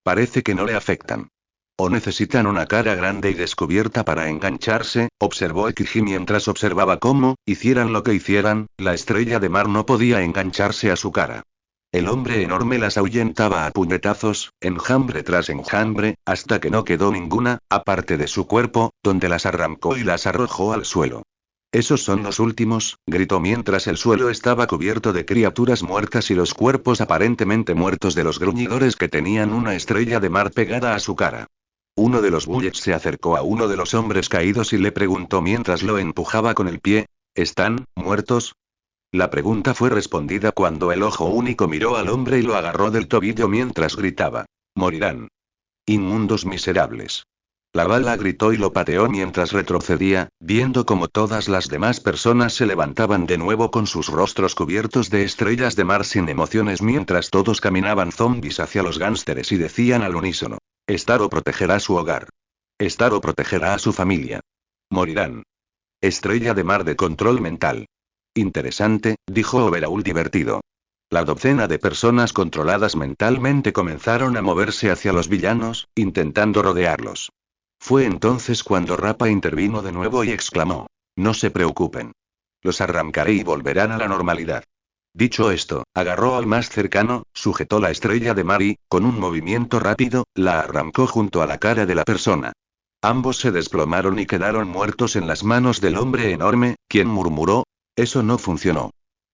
Parece que no le afectan. O necesitan una cara grande y descubierta para engancharse, observó Ekiji mientras observaba cómo, hicieran lo que hicieran, la estrella de mar no podía engancharse a su cara. El hombre enorme las ahuyentaba a puñetazos, enjambre tras enjambre, hasta que no quedó ninguna, aparte de su cuerpo, donde las arrancó y las arrojó al suelo. Esos son los últimos, gritó mientras el suelo estaba cubierto de criaturas muertas y los cuerpos aparentemente muertos de los gruñidores que tenían una estrella de mar pegada a su cara. Uno de los Bullets se acercó a uno de los hombres caídos y le preguntó mientras lo empujaba con el pie: ¿están muertos? La pregunta fue respondida cuando el ojo único miró al hombre y lo agarró del tobillo mientras gritaba: morirán. Inmundos miserables. La bala gritó y lo pateó mientras retrocedía, viendo como todas las demás personas se levantaban de nuevo con sus rostros cubiertos de estrellas de mar sin emociones mientras todos caminaban zombies hacia los gánsteres y decían al unísono: Starro protegerá su hogar. Starro protegerá a su familia. Morirán. Estrella de mar de control mental. Interesante, dijo Overhaul divertido. La docena de personas controladas mentalmente comenzaron a moverse hacia los villanos, intentando rodearlos. Fue entonces cuando Rappa intervino de nuevo y exclamó: No se preocupen. Los arrancaré y volverán a la normalidad. Dicho esto, agarró al más cercano, sujetó la estrella de mar y, con un movimiento rápido, la arrancó junto a la cara de la persona. Ambos se desplomaron y quedaron muertos en las manos del hombre enorme, quien murmuró: eso no funcionó.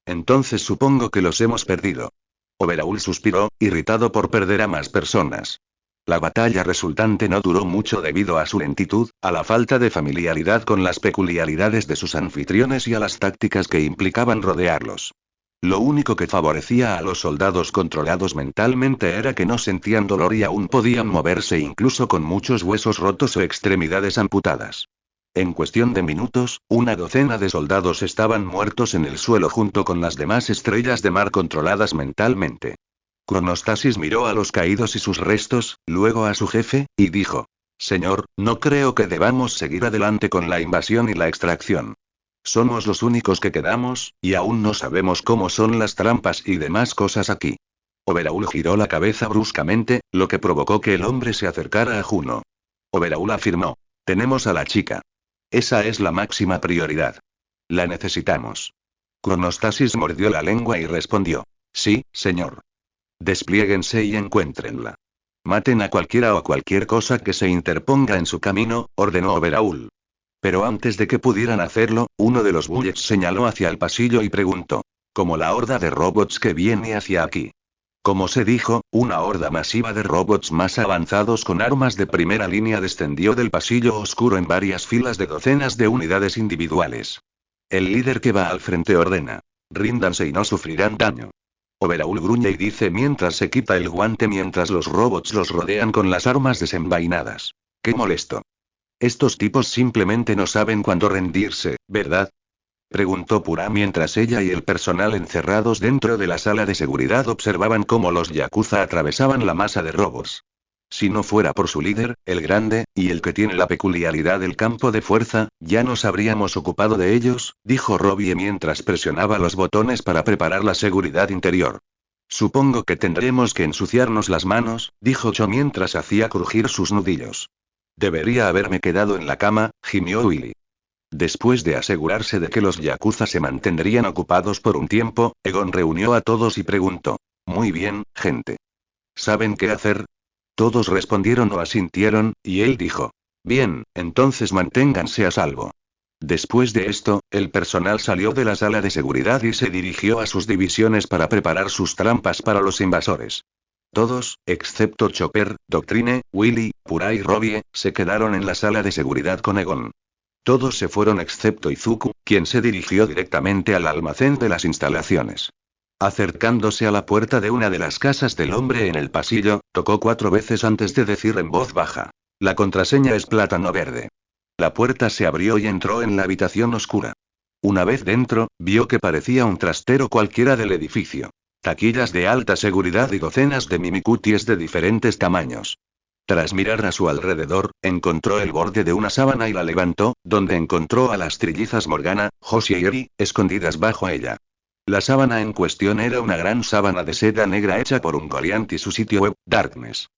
Entonces supongo que los hemos perdido. Overhaul suspiró, irritado por perder a más personas. La batalla resultante no duró mucho debido a su lentitud, a la falta de familiaridad con las peculiaridades de sus anfitriones y a las tácticas que implicaban rodearlos. Lo único que favorecía a los soldados controlados mentalmente era que no sentían dolor y aún podían moverse incluso con muchos huesos rotos o extremidades amputadas. En cuestión de minutos, una docena de soldados estaban muertos en el suelo junto con las demás estrellas de mar controladas mentalmente. Cronostasis miró a los caídos y sus restos, luego a su jefe, y dijo: Señor, no creo que debamos seguir adelante con la invasión y la extracción. Somos los únicos que quedamos, y aún no sabemos cómo son las trampas y demás cosas aquí. Overhaul giró la cabeza bruscamente, lo que provocó que el hombre se acercara a Juno. Overhaul afirmó: tenemos a la chica. Esa es la máxima prioridad. La necesitamos. Cronostasis mordió la lengua y respondió: sí, señor. Despliéguense y encuéntrenla. Maten a cualquiera o cualquier cosa que se interponga en su camino, ordenó Overhaul. Pero antes de que pudieran hacerlo, uno de los bullets señaló hacia el pasillo y preguntó: como la horda de robots que viene hacia aquí. Como se dijo, una horda masiva de robots más avanzados con armas de primera línea descendió del pasillo oscuro en varias filas de docenas de unidades individuales. El líder que va al frente ordena: ríndanse y no sufrirán daño. Overhaul gruñe y dice mientras se quita el guante mientras los robots los rodean con las armas desenvainadas: ¡qué molesto! Estos tipos simplemente no saben cuándo rendirse, ¿verdad? Preguntó Pura mientras ella y el personal encerrados dentro de la sala de seguridad observaban cómo los yakuza atravesaban la masa de robots. Si no fuera por su líder, el grande, y el que tiene la peculiaridad del campo de fuerza, ya nos habríamos ocupado de ellos, dijo Robbie mientras presionaba los botones para preparar la seguridad interior. Supongo que tendremos que ensuciarnos las manos, dijo Cho mientras hacía crujir sus nudillos. Debería haberme quedado en la cama, gimió Willy. Después de asegurarse de que los yakuza se mantendrían ocupados por un tiempo, Egon reunió a todos y preguntó: muy bien, gente. ¿Saben qué hacer? Todos respondieron o asintieron, y él dijo: bien, entonces manténganse a salvo. Después de esto, el personal salió de la sala de seguridad y se dirigió a sus divisiones para preparar sus trampas para los invasores. Todos, excepto Chopper, Doctrine, Willy, Pura y Robbie, se quedaron en la sala de seguridad con Egon. Todos se fueron excepto Izuku, quien se dirigió directamente al almacén de las instalaciones. Acercándose a la puerta de una de las casas del hombre en el pasillo, tocó 4 veces antes de decir en voz baja: la contraseña es plátano verde. La puerta se abrió y entró en la habitación oscura. Una vez dentro, vio que parecía un trastero cualquiera del edificio. Taquillas de alta seguridad y docenas de mimicuties de diferentes tamaños. Tras mirar a su alrededor, encontró el borde de una sábana y la levantó, donde encontró a las trillizas Morgana, Josie y Eri, escondidas bajo ella. La sábana en cuestión era una gran sábana de seda negra hecha por un Goliant y su sitio web, Darkness.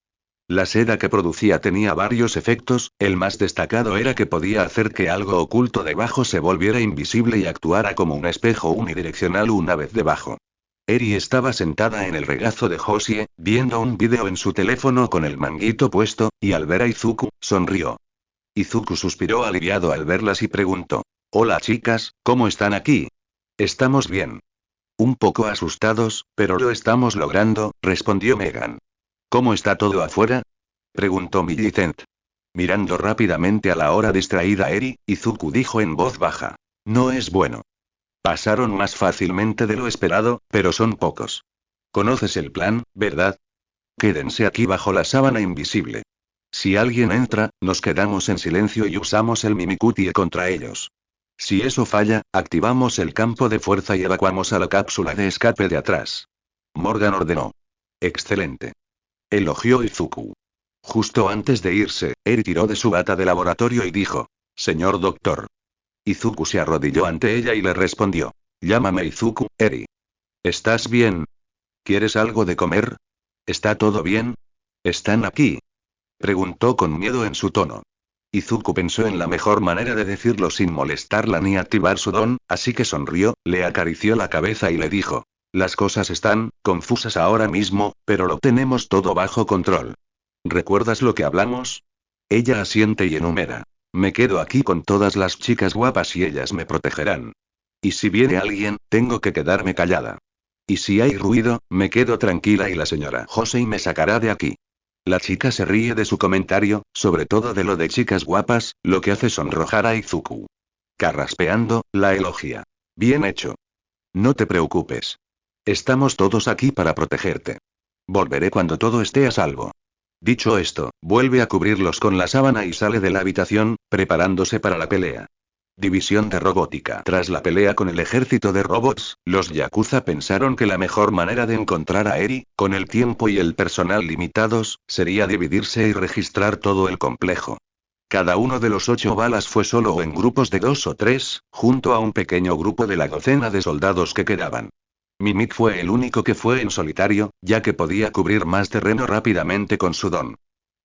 La seda que producía tenía varios efectos, el más destacado era que podía hacer que algo oculto debajo se volviera invisible y actuara como un espejo unidireccional una vez debajo. Eri estaba sentada en el regazo de Josie, viendo un vídeo en su teléfono con el manguito puesto, y al ver a Izuku, sonrió. Izuku suspiró aliviado al verlas y preguntó: hola chicas, ¿cómo están aquí? Estamos bien. Un poco asustados, pero lo estamos logrando, respondió Megan. ¿Cómo está todo afuera? Preguntó Millicent. Mirando rápidamente a la ahora distraída Eri, Izuku dijo en voz baja: no es bueno. Pasaron más fácilmente de lo esperado, pero son pocos. ¿Conoces el plan, verdad? Quédense aquí bajo la sábana invisible. Si alguien entra, nos quedamos en silencio y usamos el Mimikutie contra ellos. Si eso falla, activamos el campo de fuerza y evacuamos a la cápsula de escape de atrás. Morgan ordenó. Excelente. Elogió Izuku. Justo antes de irse, Eri tiró de su bata de laboratorio y dijo: señor doctor. Izuku se arrodilló ante ella y le respondió: llámame Izuku, Eri. ¿Estás bien? ¿Quieres algo de comer? ¿Está todo bien? ¿Están aquí? Preguntó con miedo en su tono. Izuku pensó en la mejor manera de decirlo sin molestarla ni activar su don, así que sonrió, le acarició la cabeza y le dijo: las cosas están confusas ahora mismo, pero lo tenemos todo bajo control. ¿Recuerdas lo que hablamos? Ella asiente y enumera: me quedo aquí con todas las chicas guapas y ellas me protegerán. Y si viene alguien, tengo que quedarme callada. Y si hay ruido, me quedo tranquila y la señora Josei me sacará de aquí. La chica se ríe de su comentario, sobre todo de lo de chicas guapas, lo que hace sonrojar a Izuku. Carraspeando, la elogia. Bien hecho. No te preocupes. Estamos todos aquí para protegerte. Volveré cuando todo esté a salvo. Dicho esto, vuelve a cubrirlos con la sábana y sale de la habitación, preparándose para la pelea. División de robótica. Tras la pelea con el ejército de robots, los Yakuza pensaron que la mejor manera de encontrar a Eri, con el tiempo y el personal limitados, sería dividirse y registrar todo el complejo. Cada uno de los 8 balas fue solo o en grupos de 2 o 3, junto a un pequeño grupo de la docena de soldados que quedaban. Mimik fue el único que fue en solitario, ya que podía cubrir más terreno rápidamente con su don.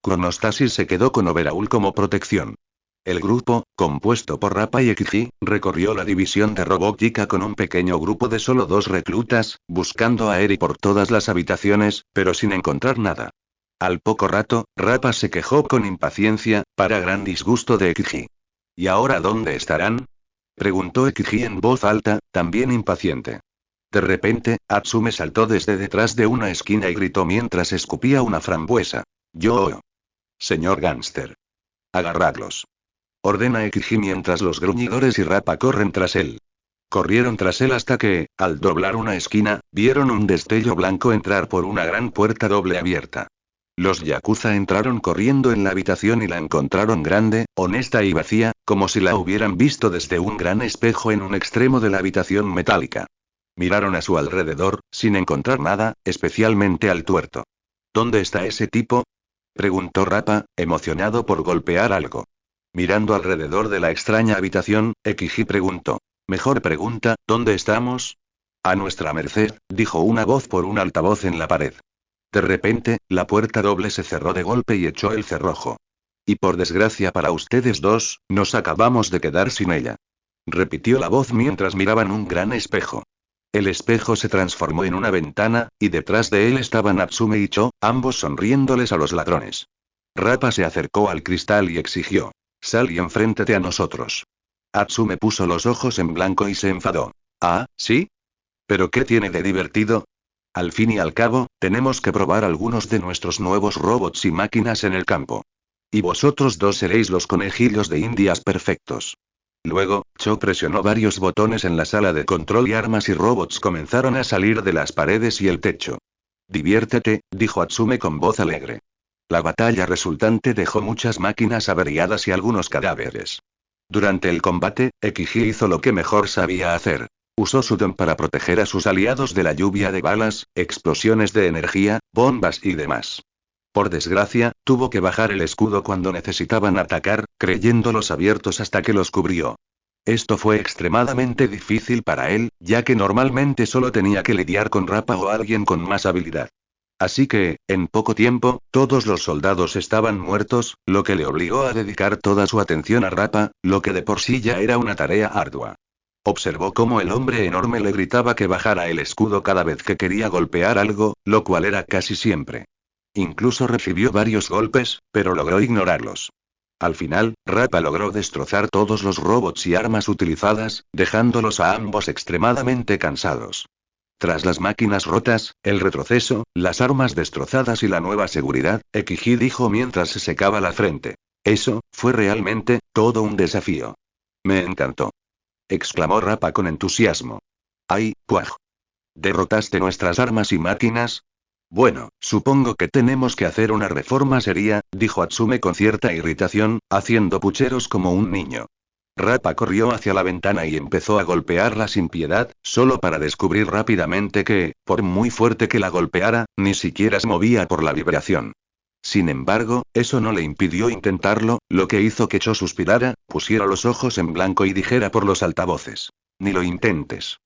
Chronostasis se quedó con Overhaul como protección. El grupo, compuesto por Rappa y Ekiji, recorrió la división de robótica con un pequeño grupo de solo 2 reclutas, buscando a Eri por todas las habitaciones, pero sin encontrar nada. Al poco rato, Rappa se quejó con impaciencia, para gran disgusto de Ekiji. ¿Y ahora dónde estarán? Preguntó Ekiji en voz alta, también impaciente. De repente, Atsume saltó desde detrás de una esquina y gritó mientras escupía una frambuesa: yo. Señor Gánster. Agarradlos. Ordena Ekiji mientras los gruñidores y Rappa corren tras él. Corrieron tras él hasta que, al doblar una esquina, vieron un destello blanco entrar por una gran puerta doble abierta. Los Yakuza entraron corriendo en la habitación y la encontraron grande, honesta y vacía, como si la hubieran visto desde un gran espejo en un extremo de la habitación metálica. Miraron a su alrededor, sin encontrar nada, especialmente al tuerto. ¿Dónde está ese tipo? Preguntó Rappa, emocionado por golpear algo. Mirando alrededor de la extraña habitación, Ekiji preguntó: mejor pregunta, ¿dónde estamos? A nuestra merced, dijo una voz por un altavoz en la pared. De repente, la puerta doble se cerró de golpe y echó el cerrojo. Y por desgracia para ustedes dos, nos acabamos de quedar sin ella. Repitió la voz mientras miraban un gran espejo. El espejo se transformó en una ventana, y detrás de él estaban Natsume y Cho, ambos sonriéndoles a los ladrones. Rappa se acercó al cristal y exigió: sal y enfréntate a nosotros. Atsume puso los ojos en blanco y se enfadó. ¿Ah, sí? ¿Pero qué tiene de divertido? Al fin y al cabo, tenemos que probar algunos de nuestros nuevos robots y máquinas en el campo. Y vosotros dos seréis los conejillos de indias perfectos. Luego, Cho presionó varios botones en la sala de control y armas y robots comenzaron a salir de las paredes y el techo. Diviértete, dijo Atsume con voz alegre. La batalla resultante dejó muchas máquinas averiadas y algunos cadáveres. Durante el combate, Ekiji hizo lo que mejor sabía hacer. Usó su don para proteger a sus aliados de la lluvia de balas, explosiones de energía, bombas y demás. Por desgracia, tuvo que bajar el escudo cuando necesitaban atacar, creyéndolos abiertos hasta que los cubrió. Esto fue extremadamente difícil para él, ya que normalmente solo tenía que lidiar con Rappa o alguien con más habilidad. Así que, en poco tiempo, todos los soldados estaban muertos, lo que le obligó a dedicar toda su atención a Rappa, lo que de por sí ya era una tarea ardua. Observó cómo el hombre enorme le gritaba que bajara el escudo cada vez que quería golpear algo, lo cual era casi siempre. Incluso recibió varios golpes, pero logró ignorarlos. Al final, Rappa logró destrozar todos los robots y armas utilizadas, dejándolos a ambos extremadamente cansados. Tras las máquinas rotas, el retroceso, las armas destrozadas y la nueva seguridad, Ekiji dijo mientras se secaba la frente: eso, fue realmente, todo un desafío. Me encantó. Exclamó Rappa con entusiasmo. ¡Ay, puaj! ¿Derrotaste nuestras armas y máquinas? Bueno, supongo que tenemos que hacer una reforma seria, dijo Atsume con cierta irritación, haciendo pucheros como un niño. Rappa corrió hacia la ventana y empezó a golpearla sin piedad, solo para descubrir rápidamente que, por muy fuerte que la golpeara, ni siquiera se movía por la vibración. Sin embargo, eso no le impidió intentarlo, lo que hizo que Cho suspirara, pusiera los ojos en blanco y dijera por los altavoces: ni lo intentes.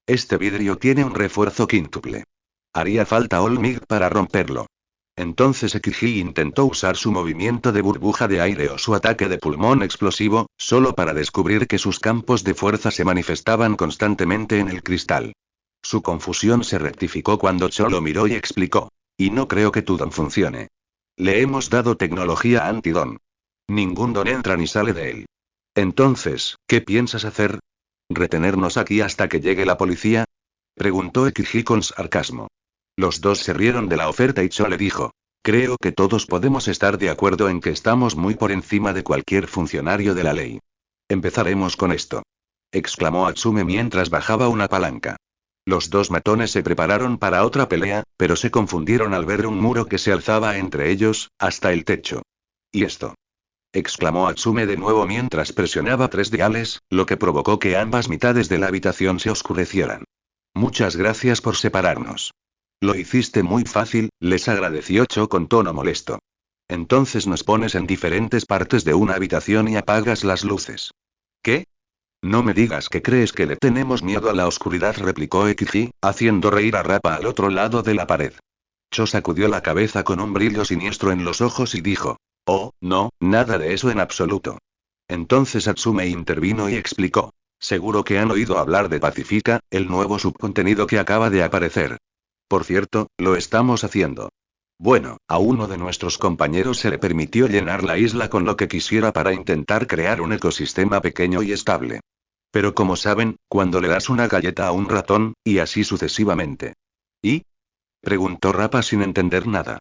Este vidrio tiene un refuerzo quíntuple. Haría falta All Might para romperlo. Entonces Ekiji intentó usar su movimiento de burbuja de aire o su ataque de pulmón explosivo, solo para descubrir que sus campos de fuerza se manifestaban constantemente en el cristal. Su confusión se rectificó cuando Cho lo miró y explicó. Y no creo que tu don funcione. Le hemos dado tecnología anti-don. Ningún don entra ni sale de él. Entonces, ¿qué piensas hacer? ¿Retenernos aquí hasta que llegue la policía? Preguntó Ekiji con sarcasmo. Los dos se rieron de la oferta y Cho le dijo. Creo que todos podemos estar de acuerdo en que estamos muy por encima de cualquier funcionario de la ley. Empezaremos con esto. Exclamó Atsume mientras bajaba una palanca. Los dos matones se prepararon para otra pelea, pero se confundieron al ver un muro que se alzaba entre ellos, hasta el techo. ¿Y esto? Exclamó Atsume de nuevo mientras presionaba 3 diales, lo que provocó que ambas mitades de la habitación se oscurecieran. Muchas gracias por separarnos. Lo hiciste muy fácil, les agradeció Cho con tono molesto. Entonces nos pones en diferentes partes de una habitación y apagas las luces. ¿Qué? No me digas que crees que le tenemos miedo a la oscuridad, replicó Ekiji, haciendo reír a Rappa al otro lado de la pared. Cho sacudió la cabeza con un brillo siniestro en los ojos y dijo. Oh, no, nada de eso en absoluto. Entonces Atsume intervino y explicó. Seguro que han oído hablar de Pacifica, el nuevo subcontenido que acaba de aparecer. Por cierto, lo estamos haciendo. Bueno, a uno de nuestros compañeros se le permitió llenar la isla con lo que quisiera para intentar crear un ecosistema pequeño y estable. Pero como saben, cuando le das una galleta a un ratón, y así sucesivamente. ¿Y? Preguntó Rappa sin entender nada.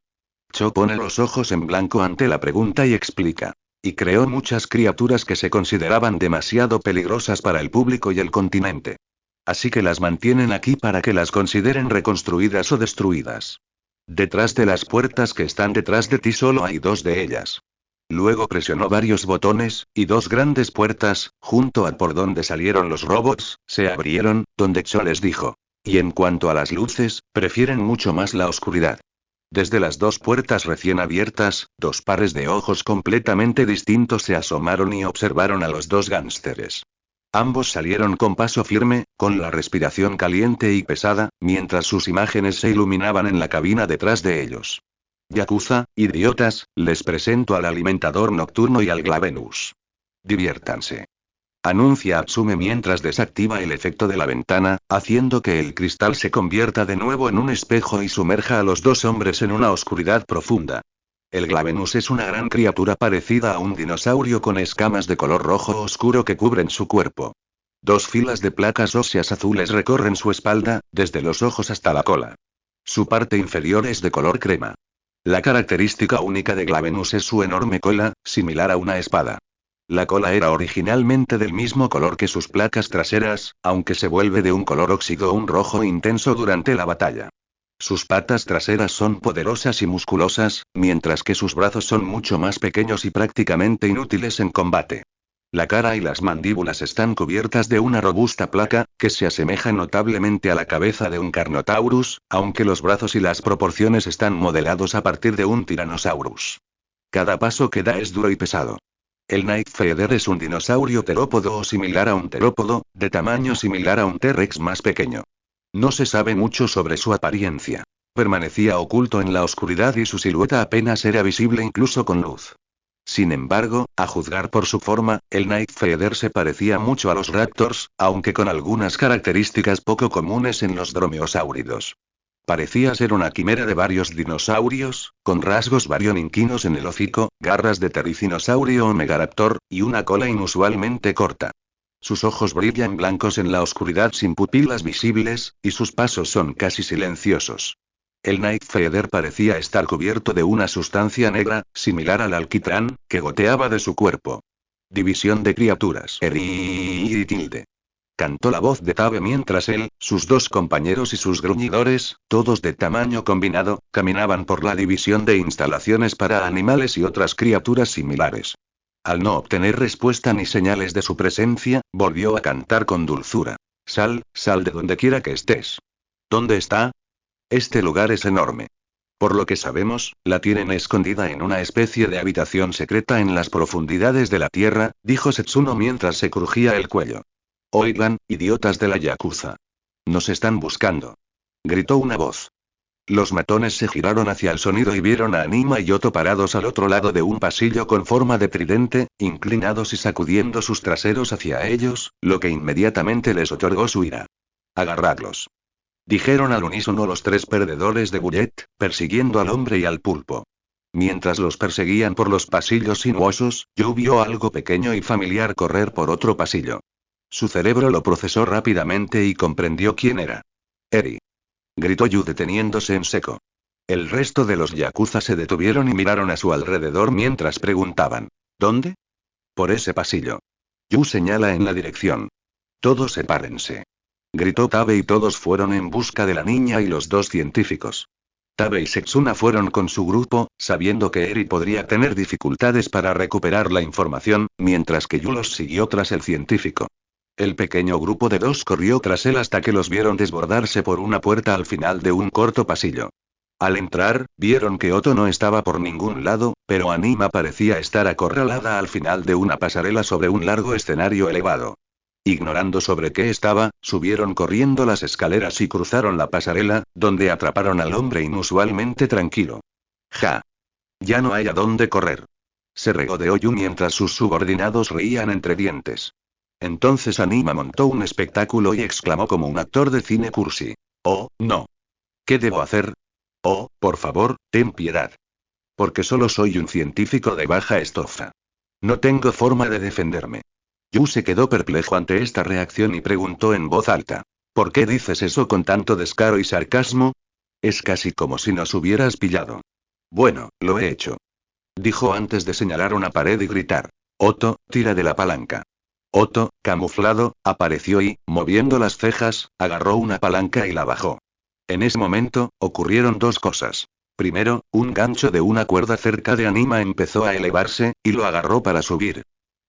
Cho pone los ojos en blanco ante la pregunta y explica. Y creó muchas criaturas que se consideraban demasiado peligrosas para el público y el continente. Así que las mantienen aquí para que las consideren reconstruidas o destruidas. Detrás de las puertas que están detrás de ti solo hay 2 de ellas. Luego presionó varios botones, y 2 grandes puertas, junto a por donde salieron los robots, se abrieron, donde Cho les dijo. Y en cuanto a las luces, prefieren mucho más la oscuridad. Desde las 2 puertas recién abiertas, 2 pares de ojos completamente distintos se asomaron y observaron a los 2 gánsteres. Ambos salieron con paso firme, con la respiración caliente y pesada, mientras sus imágenes se iluminaban en la cabina detrás de ellos. Yakuza, idiotas, les presento al alimentador nocturno y al Glavenus. Diviértanse. Anuncia Atsume mientras desactiva el efecto de la ventana, haciendo que el cristal se convierta de nuevo en un espejo y sumerja a los 2 hombres en una oscuridad profunda. El Glavenus es una gran criatura parecida a un dinosaurio con escamas de color rojo oscuro que cubren su cuerpo. 2 filas de placas óseas azules recorren su espalda, desde los ojos hasta la cola. Su parte inferior es de color crema. La característica única de Glavenus es su enorme cola, similar a una espada. La cola era originalmente del mismo color que sus placas traseras, aunque se vuelve de un color óxido un rojo intenso durante la batalla. Sus patas traseras son poderosas y musculosas, mientras que sus brazos son mucho más pequeños y prácticamente inútiles en combate. La cara y las mandíbulas están cubiertas de una robusta placa, que se asemeja notablemente a la cabeza de un Carnotaurus, aunque los brazos y las proporciones están modelados a partir de un Tyrannosaurus. Cada paso que da es duro y pesado. El Night Feather es un dinosaurio terópodo o similar a un terópodo, de tamaño similar a un T-Rex más pequeño. No se sabe mucho sobre su apariencia. Permanecía oculto en la oscuridad y su silueta apenas era visible incluso con luz. Sin embargo, a juzgar por su forma, el Night Feather se parecía mucho a los Raptors, aunque con algunas características poco comunes en los dromeosáuridos. Parecía ser una quimera de varios dinosaurios, con rasgos varioninquinos en el hocico, garras de terricinosaurio o megaraptor, y una cola inusualmente corta. Sus ojos brillan blancos en la oscuridad sin pupilas visibles, y sus pasos son casi silenciosos. El Night Feather parecía estar cubierto de una sustancia negra, similar al alquitrán, que goteaba de su cuerpo. División de criaturas. Tilde. Cantó la voz de Tabe mientras él, sus 2 compañeros y sus gruñidores, todos de tamaño combinado, caminaban por la división de instalaciones para animales y otras criaturas similares. Al no obtener respuesta ni señales de su presencia, volvió a cantar con dulzura. Sal de donde quiera que estés. ¿Dónde está? Este lugar es enorme. Por lo que sabemos, la tienen escondida en una especie de habitación secreta en las profundidades de la tierra, dijo Setsuno mientras se crujía el cuello. Oigan, idiotas de la Yakuza. Nos están buscando. Gritó una voz. Los matones se giraron hacia el sonido y vieron a Anima y Otto parados al otro lado de un pasillo con forma de tridente, inclinados y sacudiendo sus traseros hacia ellos, lo que inmediatamente les otorgó su ira. «Agarradlos», dijeron al unísono los tres perdedores de Bullet, persiguiendo al hombre y al pulpo. Mientras los perseguían por los pasillos sinuosos, Yu vio algo pequeño y familiar correr por otro pasillo. Su cerebro lo procesó rápidamente y comprendió quién era. «Eri», gritó Yu deteniéndose en seco. El resto de los yakuza se detuvieron y miraron a su alrededor mientras preguntaban: «¿Dónde?» «Por ese pasillo». Yu señala en la dirección. «Todos sepárense», gritó Tabe y todos fueron en busca de la niña y los dos científicos. Tabe y Setsuna fueron con su grupo, sabiendo que Eri podría tener dificultades para recuperar la información, mientras que Yu los siguió tras el científico. El pequeño grupo de dos corrió tras él hasta que los vieron desbordarse por una puerta al final de un corto pasillo. Al entrar, vieron que Otto no estaba por ningún lado, pero Anima parecía estar acorralada al final de una pasarela sobre un largo escenario elevado. Ignorando sobre qué estaba, subieron corriendo las escaleras y cruzaron la pasarela, donde atraparon al hombre inusualmente tranquilo. «Ja. Ya no hay a dónde correr», se regodeó Yu mientras sus subordinados reían entre dientes. Entonces Anima montó un espectáculo y exclamó como un actor de cine cursi: «Oh, no. ¿Qué debo hacer? Oh, por favor, ten piedad. Porque solo soy un científico de baja estofa. No tengo forma de defenderme». Yu se quedó perplejo ante esta reacción y preguntó en voz alta: «¿Por qué dices eso con tanto descaro y sarcasmo? Es casi como si nos hubieras pillado». «Bueno, lo he hecho», dijo antes de señalar una pared y gritar: «Otto, tira de la palanca». Otto, camuflado, apareció y, moviendo las cejas, agarró una palanca y la bajó. En ese momento, ocurrieron dos cosas. Primero, un gancho de una cuerda cerca de Anima empezó a elevarse, y lo agarró para subir.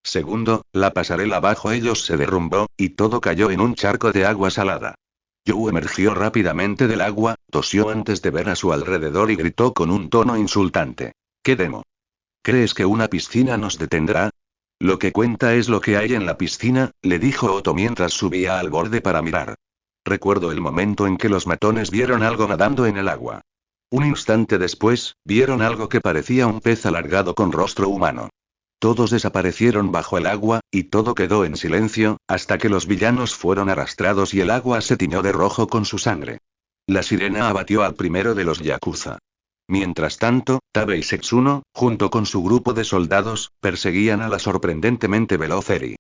Segundo, la pasarela bajo ellos se derrumbó, y todo cayó en un charco de agua salada. Yu emergió rápidamente del agua, tosió antes de ver a su alrededor y gritó con un tono insultante: «¿Qué demo? ¿Crees que una piscina nos detendrá? Lo que cuenta es lo que hay en la piscina», le dijo Otto mientras subía al borde para mirar. Recuerdo el momento en que los matones vieron algo nadando en el agua. Un instante después, vieron algo que parecía un pez alargado con rostro humano. Todos desaparecieron bajo el agua, y todo quedó en silencio, hasta que los villanos fueron arrastrados y el agua se tiñó de rojo con su sangre. La sirena abatió al primero de los yakuza. Mientras tanto, Tabe y Setsuno, junto con su grupo de soldados, perseguían a la sorprendentemente veloz Eri.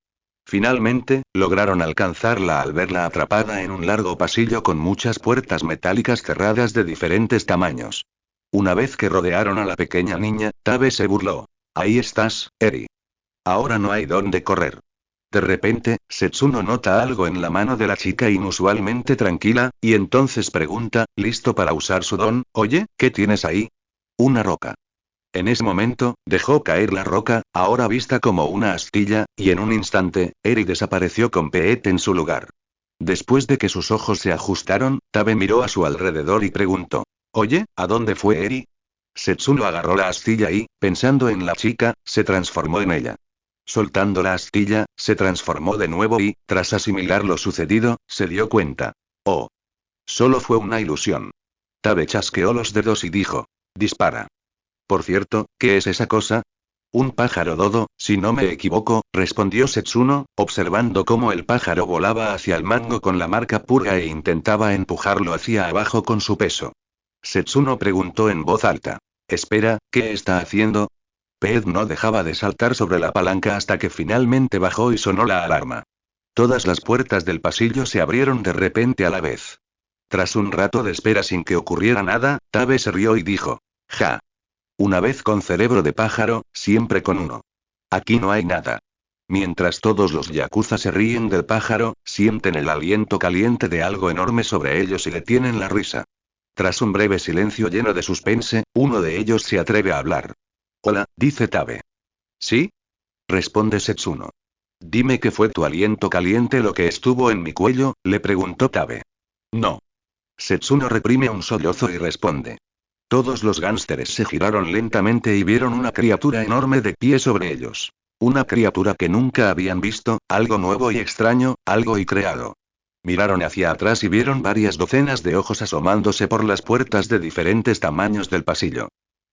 Finalmente, lograron alcanzarla al verla atrapada en un largo pasillo con muchas puertas metálicas cerradas de diferentes tamaños. Una vez que rodearon a la pequeña niña, Tabe se burló: «Ahí estás, Eri. Ahora no hay dónde correr». De repente, Setsuno nota algo en la mano de la chica inusualmente tranquila, y entonces pregunta, listo para usar su don: «Oye, ¿qué tienes ahí?» «Una roca». En ese momento, dejó caer la roca, ahora vista como una astilla, y en un instante, Eri desapareció con Peet en su lugar. Después de que sus ojos se ajustaron, Tabe miró a su alrededor y preguntó: «Oye, ¿a dónde fue Eri?» Setsuno agarró la astilla y, pensando en la chica, se transformó en ella. Soltando la astilla, se transformó de nuevo y, tras asimilar lo sucedido, se dio cuenta. «Oh. Solo fue una ilusión». Tabe chasqueó los dedos y dijo: «Dispara». «Por cierto, ¿qué es esa cosa?» «Un pájaro dodo, si no me equivoco», respondió Setsuno, observando cómo el pájaro volaba hacia el mango con la marca purga e intentaba empujarlo hacia abajo con su peso. Setsuno preguntó en voz alta: «Espera, ¿qué está haciendo?» Peet no dejaba de saltar sobre la palanca hasta que finalmente bajó y sonó la alarma. Todas las puertas del pasillo se abrieron de repente a la vez. Tras un rato de espera sin que ocurriera nada, Tabe se rió y dijo: «Ja. Una vez con cerebro de pájaro, siempre con uno. Aquí no hay nada». Mientras todos los yakuza se ríen del pájaro, sienten el aliento caliente de algo enorme sobre ellos y detienen la risa. Tras un breve silencio lleno de suspense, uno de ellos se atreve a hablar. «Hola», dice Tabe. «¿Sí?», responde Setsuno. «Dime que fue tu aliento caliente lo que estuvo en mi cuello», le preguntó Tabe. «No». Setsuno reprime un sollozo y responde. Todos los gánsteres se giraron lentamente y vieron una criatura enorme de pie sobre ellos. Una criatura que nunca habían visto, algo nuevo y extraño, algo y creado. Miraron hacia atrás y vieron varias docenas de ojos asomándose por las puertas de diferentes tamaños del pasillo.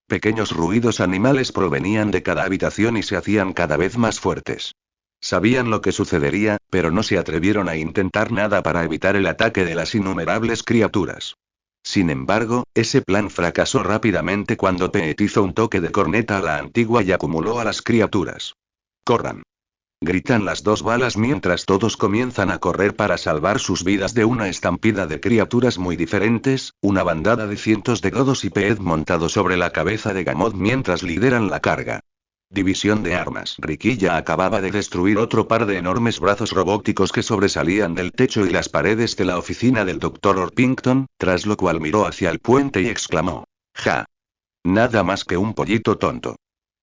Pequeños ruidos animales provenían de cada habitación y se hacían cada vez más fuertes. Sabían lo que sucedería, pero no se atrevieron a intentar nada para evitar el ataque de las innumerables criaturas. Sin embargo, ese plan fracasó rápidamente cuando Pete hizo un toque de corneta a la antigua y acumuló a las criaturas. ¡Corran! Gritan las dos balas mientras todos comienzan a correr para salvar sus vidas de una estampida de criaturas muy diferentes, una bandada de cientos de godos y Pete montado sobre la cabeza de Gamot mientras lideran la carga. División de armas. Ricky ya acababa de destruir otro par de enormes brazos robóticos que sobresalían del techo y las paredes de la oficina del Dr. Orpington, tras lo cual miró hacia el puente y exclamó: ¡Ja! Nada más que un pollito tonto.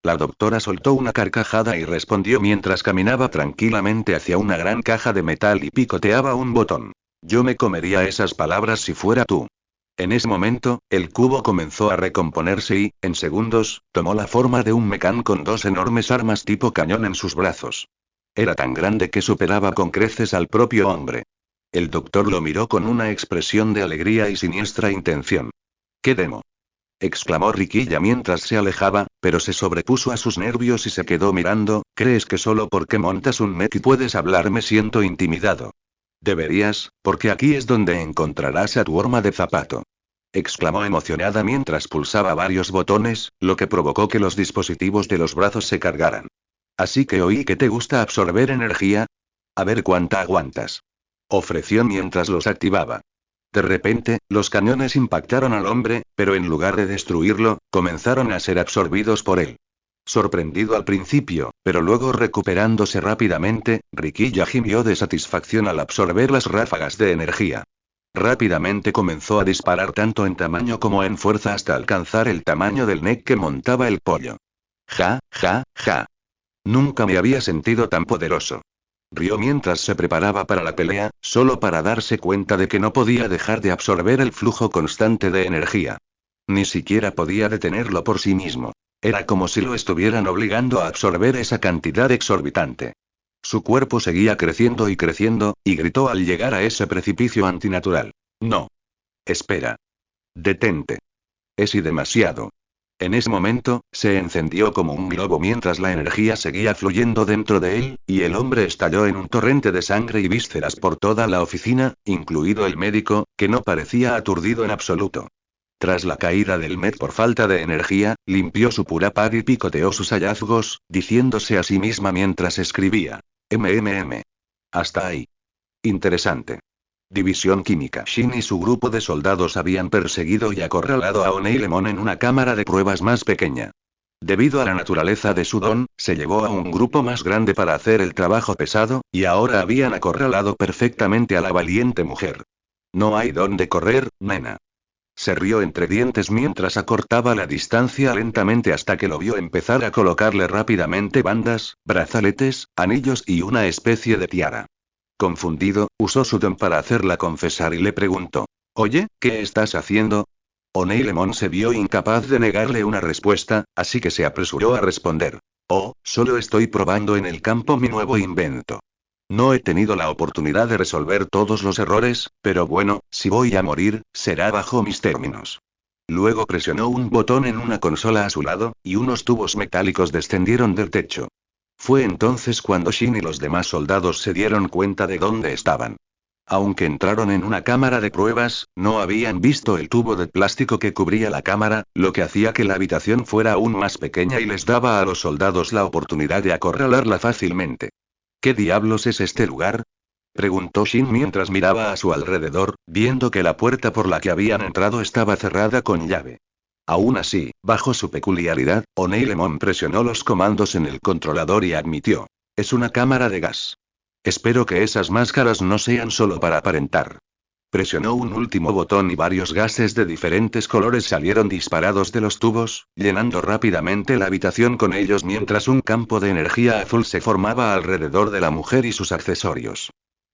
La doctora soltó una carcajada y respondió mientras caminaba tranquilamente hacia una gran caja de metal y picoteaba un botón. Yo me comería esas palabras si fuera tú. En ese momento, el cubo comenzó a recomponerse y, en segundos, tomó la forma de un mecán con dos enormes armas tipo cañón en sus brazos. Era tan grande que superaba con creces al propio hombre. El doctor lo miró con una expresión de alegría y siniestra intención. ¡Qué demo!, exclamó Riquilla mientras se alejaba, pero se sobrepuso a sus nervios y se quedó mirando. ¿Crees que solo porque montas un mech y puedes hablar me siento intimidado? Deberías, porque aquí es donde encontrarás a tu horma de zapato. Exclamó emocionada mientras pulsaba varios botones, lo que provocó que los dispositivos de los brazos se cargaran. Así que oí que te gusta absorber energía. A ver cuánta aguantas. Ofreció mientras los activaba. De repente, los cañones impactaron al hombre, pero en lugar de destruirlo, comenzaron a ser absorbidos por él. Sorprendido al principio, pero luego recuperándose rápidamente, Riquilla gimió de satisfacción al absorber las ráfagas de energía. Rápidamente comenzó a disparar tanto en tamaño como en fuerza hasta alcanzar el tamaño del neck que montaba el pollo. Ja, ja, ja. Nunca me había sentido tan poderoso. Rió mientras se preparaba para la pelea, solo para darse cuenta de que no podía dejar de absorber el flujo constante de energía. Ni siquiera podía detenerlo por sí mismo. Era como si lo estuvieran obligando a absorber esa cantidad exorbitante. Su cuerpo seguía creciendo, y gritó al llegar a ese precipicio antinatural. No. Espera. Detente. Es y demasiado. En ese momento, se encendió como un globo mientras la energía seguía fluyendo dentro de él, y el hombre estalló en un torrente de sangre y vísceras por toda la oficina, incluido el médico, que no parecía aturdido en absoluto. Tras la caída del Met por falta de energía, limpió su pura pad y picoteó sus hallazgos, diciéndose a sí misma mientras escribía. Hasta ahí. Interesante. División Química. Shin y su grupo de soldados habían perseguido y acorralado a O'Neill en una cámara de pruebas más pequeña. Debido a la naturaleza de su don, se llevó a un grupo más grande para hacer el trabajo pesado, y ahora habían acorralado perfectamente a la valiente mujer. No hay dónde correr, nena. Se rió entre dientes mientras acortaba la distancia lentamente hasta que lo vio empezar a colocarle rápidamente bandas, brazaletes, anillos y una especie de tiara. Confundido, usó su don para hacerla confesar y le preguntó: «Oye, ¿qué estás haciendo?». O'Neill se vio incapaz de negarle una respuesta, así que se apresuró a responder: «Oh, solo estoy probando en el campo mi nuevo invento. No he tenido la oportunidad de resolver todos los errores, pero bueno, si voy a morir, será bajo mis términos». Luego presionó un botón en una consola a su lado, y unos tubos metálicos descendieron del techo. Fue entonces cuando Shin y los demás soldados se dieron cuenta de dónde estaban. Aunque entraron en una cámara de pruebas, no habían visto el tubo de plástico que cubría la cámara, lo que hacía que la habitación fuera aún más pequeña y les daba a los soldados la oportunidad de acorralarla fácilmente. ¿Qué diablos es este lugar?, preguntó Shin mientras miraba a su alrededor, viendo que la puerta por la que habían entrado estaba cerrada con llave. Aún así, bajo su peculiaridad, O'Neill presionó los comandos en el controlador y admitió: «Es una cámara de gas. Espero que esas máscaras no sean solo para aparentar». Presionó un último botón y varios gases de diferentes colores salieron disparados de los tubos, llenando rápidamente la habitación con ellos mientras un campo de energía azul se formaba alrededor de la mujer y sus accesorios.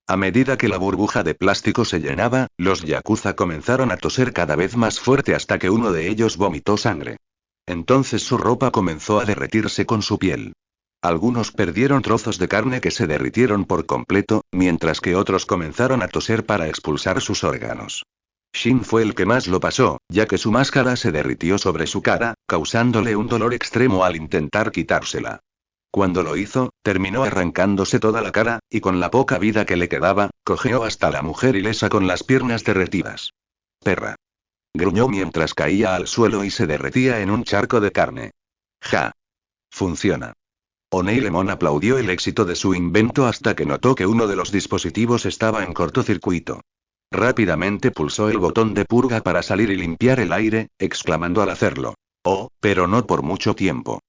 A medida que la burbuja de plástico se llenaba, los yakuza comenzaron a toser cada vez más fuerte hasta que uno de ellos vomitó sangre. Entonces su ropa comenzó a derretirse con su piel. Algunos perdieron trozos de carne que se derritieron por completo, mientras que otros comenzaron a toser para expulsar sus órganos. Shin fue el que más lo pasó, ya que su máscara se derritió sobre su cara, causándole un dolor extremo al intentar quitársela. Cuando lo hizo, terminó arrancándose toda la cara, y con la poca vida que le quedaba, cojeó hasta la mujer ilesa con las piernas derretidas. Perra. Gruñó mientras caía al suelo y se derretía en un charco de carne. Ja. Funciona. O'Neill aplaudió el éxito de su invento hasta que notó que uno de los dispositivos estaba en cortocircuito. Rápidamente pulsó el botón de purga para salir y limpiar el aire, exclamando al hacerlo. Oh, pero no por mucho tiempo.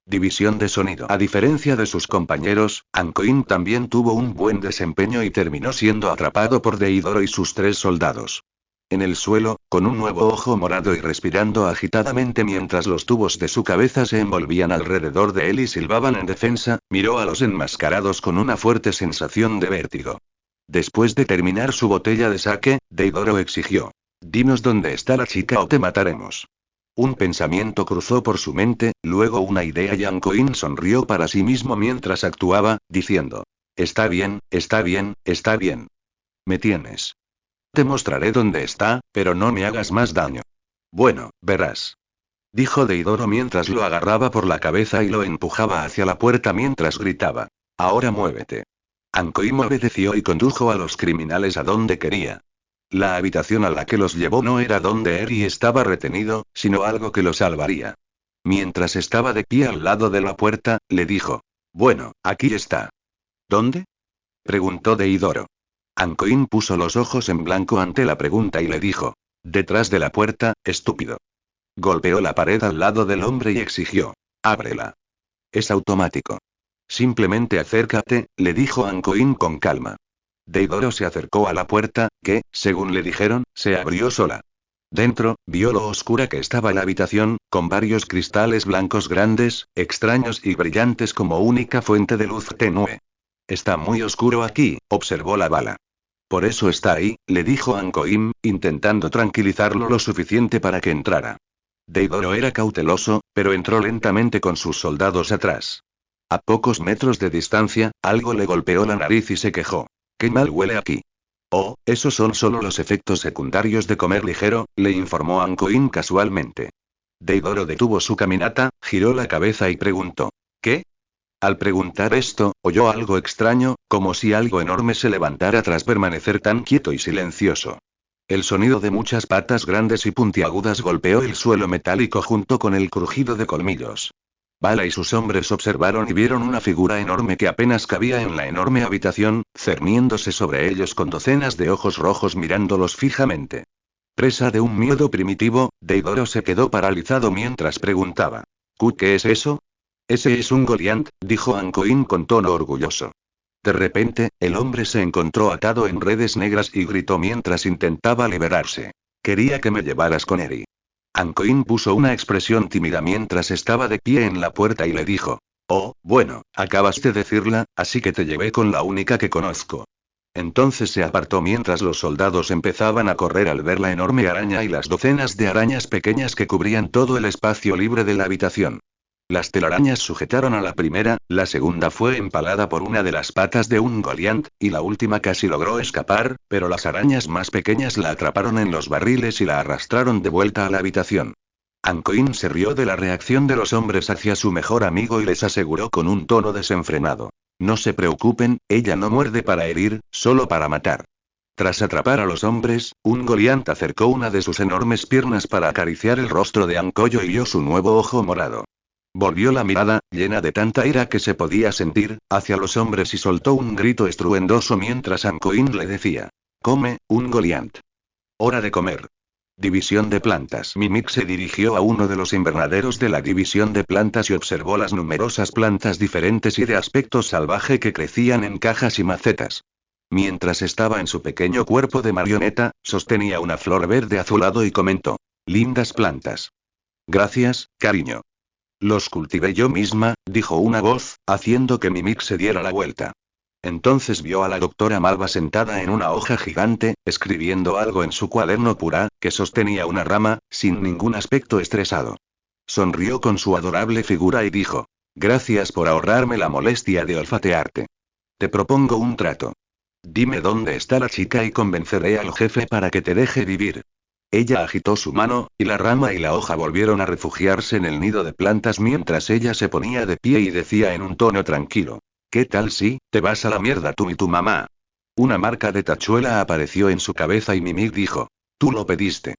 División de sonido. A diferencia de sus compañeros, Ankoin también tuvo un buen desempeño y terminó siendo atrapado por Deidoro y sus 3 soldados. En el suelo, con un nuevo ojo morado y respirando agitadamente mientras los tubos de su cabeza se envolvían alrededor de él y silbaban en defensa, miró a los enmascarados con una fuerte sensación de vértigo. Después de terminar su botella de sake, Deidoro exigió: «Dinos dónde está la chica o te mataremos». Un pensamiento cruzó por su mente, luego una idea y Ankoin sonrió para sí mismo mientras actuaba, diciendo: «Está bien, está bien, está bien. Me tienes. Te mostraré dónde está, pero no me hagas más daño». «Bueno, verás», dijo Deidoro mientras lo agarraba por la cabeza y lo empujaba hacia la puerta mientras gritaba: «Ahora muévete». Ankoin obedeció y condujo a los criminales a donde quería. La habitación a la que los llevó no era donde Eri estaba retenido, sino algo que lo salvaría. Mientras estaba de pie al lado de la puerta, le dijo: «Bueno, aquí está». «¿Dónde?», preguntó Deidoro. Ankoin puso los ojos en blanco ante la pregunta y le dijo: «Detrás de la puerta, estúpido». Golpeó la pared al lado del hombre y exigió: «Ábrela». «Es automático». «Simplemente acércate», le dijo Ankoin con calma. Deidoro se acercó a la puerta, que, según le dijeron, se abrió sola. Dentro, vio lo oscura que estaba la habitación, con varios cristales blancos grandes, extraños y brillantes como única fuente de luz tenue. «Está muy oscuro aquí», observó la bala. «Por eso está ahí», le dijo Ankoin, intentando tranquilizarlo lo suficiente para que entrara. Deidoro era cauteloso, pero entró lentamente con sus soldados atrás. A pocos metros de distancia, algo le golpeó la nariz y se quejó: «Qué mal huele aquí». «Oh, esos son solo los efectos secundarios de comer ligero», le informó Ankoin casualmente. Deidoro detuvo su caminata, giró la cabeza y preguntó: «¿Qué?». Al preguntar esto, oyó algo extraño, como si algo enorme se levantara tras permanecer tan quieto y silencioso. El sonido de muchas patas grandes y puntiagudas golpeó el suelo metálico junto con el crujido de colmillos. Bala y sus hombres observaron y vieron una figura enorme que apenas cabía en la enorme habitación, cerniéndose sobre ellos con docenas de ojos rojos mirándolos fijamente. Presa de un miedo primitivo, Deidoro se quedó paralizado mientras preguntaba: «¿Qué es eso?». «Ese es un Goliath», dijo Ankoin con tono orgulloso. De repente, el hombre se encontró atado en redes negras y gritó mientras intentaba liberarse: «Quería que me llevaras con Eri». Ankoin puso una expresión tímida mientras estaba de pie en la puerta y le dijo: «Oh, bueno, acabas de decirla, así que te llevé con la única que conozco». Entonces se apartó mientras los soldados empezaban a correr al ver la enorme araña y las docenas de arañas pequeñas que cubrían todo el espacio libre de la habitación. Las telarañas sujetaron a la primera, la segunda fue empalada por una de las patas de un Goliath, y la última casi logró escapar, pero las arañas más pequeñas la atraparon en los barriles y la arrastraron de vuelta a la habitación. Ankoin se rió de la reacción de los hombres hacia su mejor amigo y les aseguró con un tono desenfrenado: «No se preocupen, ella no muerde para herir, solo para matar». Tras atrapar a los hombres, un Goliath acercó una de sus enormes piernas para acariciar el rostro de Ankoyo y vio su nuevo ojo morado. Volvió la mirada, llena de tanta ira que se podía sentir, hacia los hombres y soltó un grito estruendoso mientras Ankoin le decía: «Come, un Goliath. Hora de comer». División de plantas. Mimik se dirigió a uno de los invernaderos de la división de plantas y observó las numerosas plantas diferentes y de aspecto salvaje que crecían en cajas y macetas. Mientras estaba en su pequeño cuerpo de marioneta, sostenía una flor verde azulado y comentó: «Lindas plantas». «Gracias, cariño. Los cultivé yo misma», dijo una voz, haciendo que Mimik se diera la vuelta. Entonces vio a la doctora Malva sentada en una hoja gigante, escribiendo algo en su cuaderno pura, que sostenía una rama, sin ningún aspecto estresado. Sonrió con su adorable figura y dijo: Gracias por ahorrarme la molestia de olfatearte. Te propongo un trato. Dime dónde está la chica y convenceré al jefe para que te deje vivir. Ella agitó su mano, y la rama y la hoja volvieron a refugiarse en el nido de plantas mientras ella se ponía de pie y decía en un tono tranquilo. ¿Qué tal si, te vas a la mierda tú y tu mamá? Una marca de tachuela apareció en su cabeza y Mimic dijo. Tú lo pediste.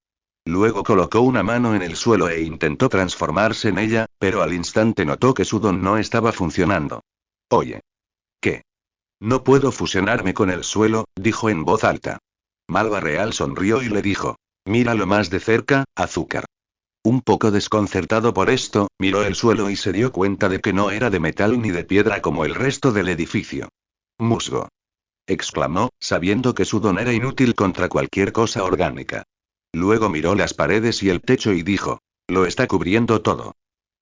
Luego colocó una mano en el suelo e intentó transformarse en ella, pero al instante notó que su don no estaba funcionando. Oye. ¿Qué? No puedo fusionarme con el suelo, dijo en voz alta. Malva Real sonrió y le dijo. Míralo más de cerca, azúcar. Un poco desconcertado por esto, miró el suelo y se dio cuenta de que no era de metal ni de piedra como el resto del edificio. Musgo. Exclamó, sabiendo que su don era inútil contra cualquier cosa orgánica. Luego miró las paredes y el techo y dijo. Lo está cubriendo todo.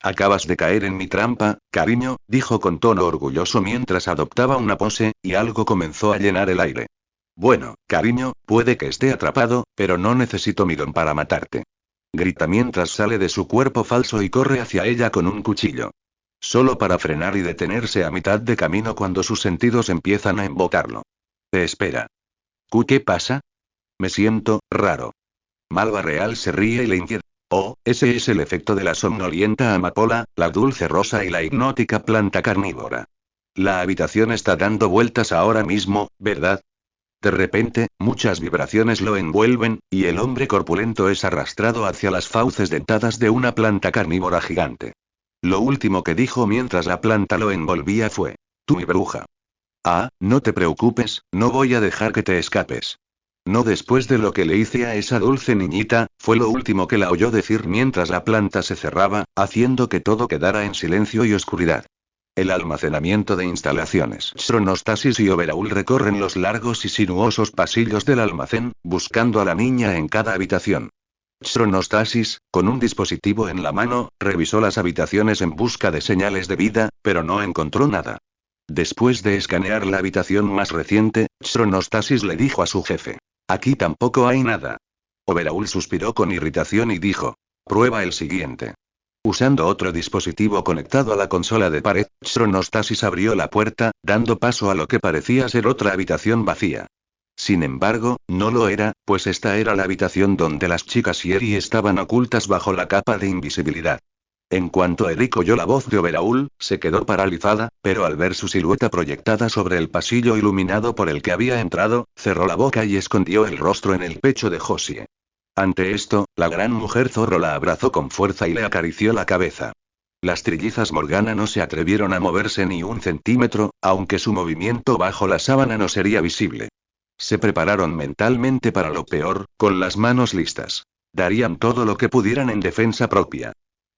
Acabas de caer en mi trampa, cariño, dijo con tono orgulloso mientras adoptaba una pose, y algo comenzó a llenar el aire. Bueno, cariño, puede que esté atrapado, pero no necesito mi don para matarte. Grita mientras sale de su cuerpo falso y corre hacia ella con un cuchillo. Solo para frenar y detenerse a mitad de camino cuando sus sentidos empiezan a embotarlo. Te espera. ¿Qué pasa? Me siento raro. Malva Real se ríe y le inquieta. Oh, ese es el efecto de la somnolienta amapola, la dulce rosa y la hipnótica planta carnívora. La habitación está dando vueltas ahora mismo, ¿verdad? De repente, muchas vibraciones lo envuelven, y el hombre corpulento es arrastrado hacia las fauces dentadas de una planta carnívora gigante. Lo último que dijo mientras la planta lo envolvía fue: tú mi bruja. Ah, no te preocupes, no voy a dejar que te escapes. No después de lo que le hice a esa dulce niñita, fue lo último que la oyó decir mientras la planta se cerraba, haciendo que todo quedara en silencio y oscuridad. El almacenamiento de instalaciones. Chronostasis y Overaul recorren los largos y sinuosos pasillos del almacén, buscando a la niña en cada habitación. Chronostasis, con un dispositivo en la mano, revisó las habitaciones en busca de señales de vida, pero no encontró nada. Después de escanear la habitación más reciente, Chronostasis le dijo a su jefe. Aquí tampoco hay nada. Overaul suspiró con irritación y dijo. Prueba el siguiente. Usando otro dispositivo conectado a la consola de pared, Chronostasis abrió la puerta, dando paso a lo que parecía ser otra habitación vacía. Sin embargo, no lo era, pues esta era la habitación donde las chicas Yeri estaban ocultas bajo la capa de invisibilidad. En cuanto Eric oyó la voz de Overaul, se quedó paralizada, pero al ver su silueta proyectada sobre el pasillo iluminado por el que había entrado, cerró la boca y escondió el rostro en el pecho de Josie. Ante esto, la gran mujer zorro la abrazó con fuerza y le acarició la cabeza. Las trillizas Morgana no se atrevieron a moverse ni un centímetro, aunque su movimiento bajo la sábana no sería visible. Se prepararon mentalmente para lo peor, con las manos listas. Darían todo lo que pudieran en defensa propia.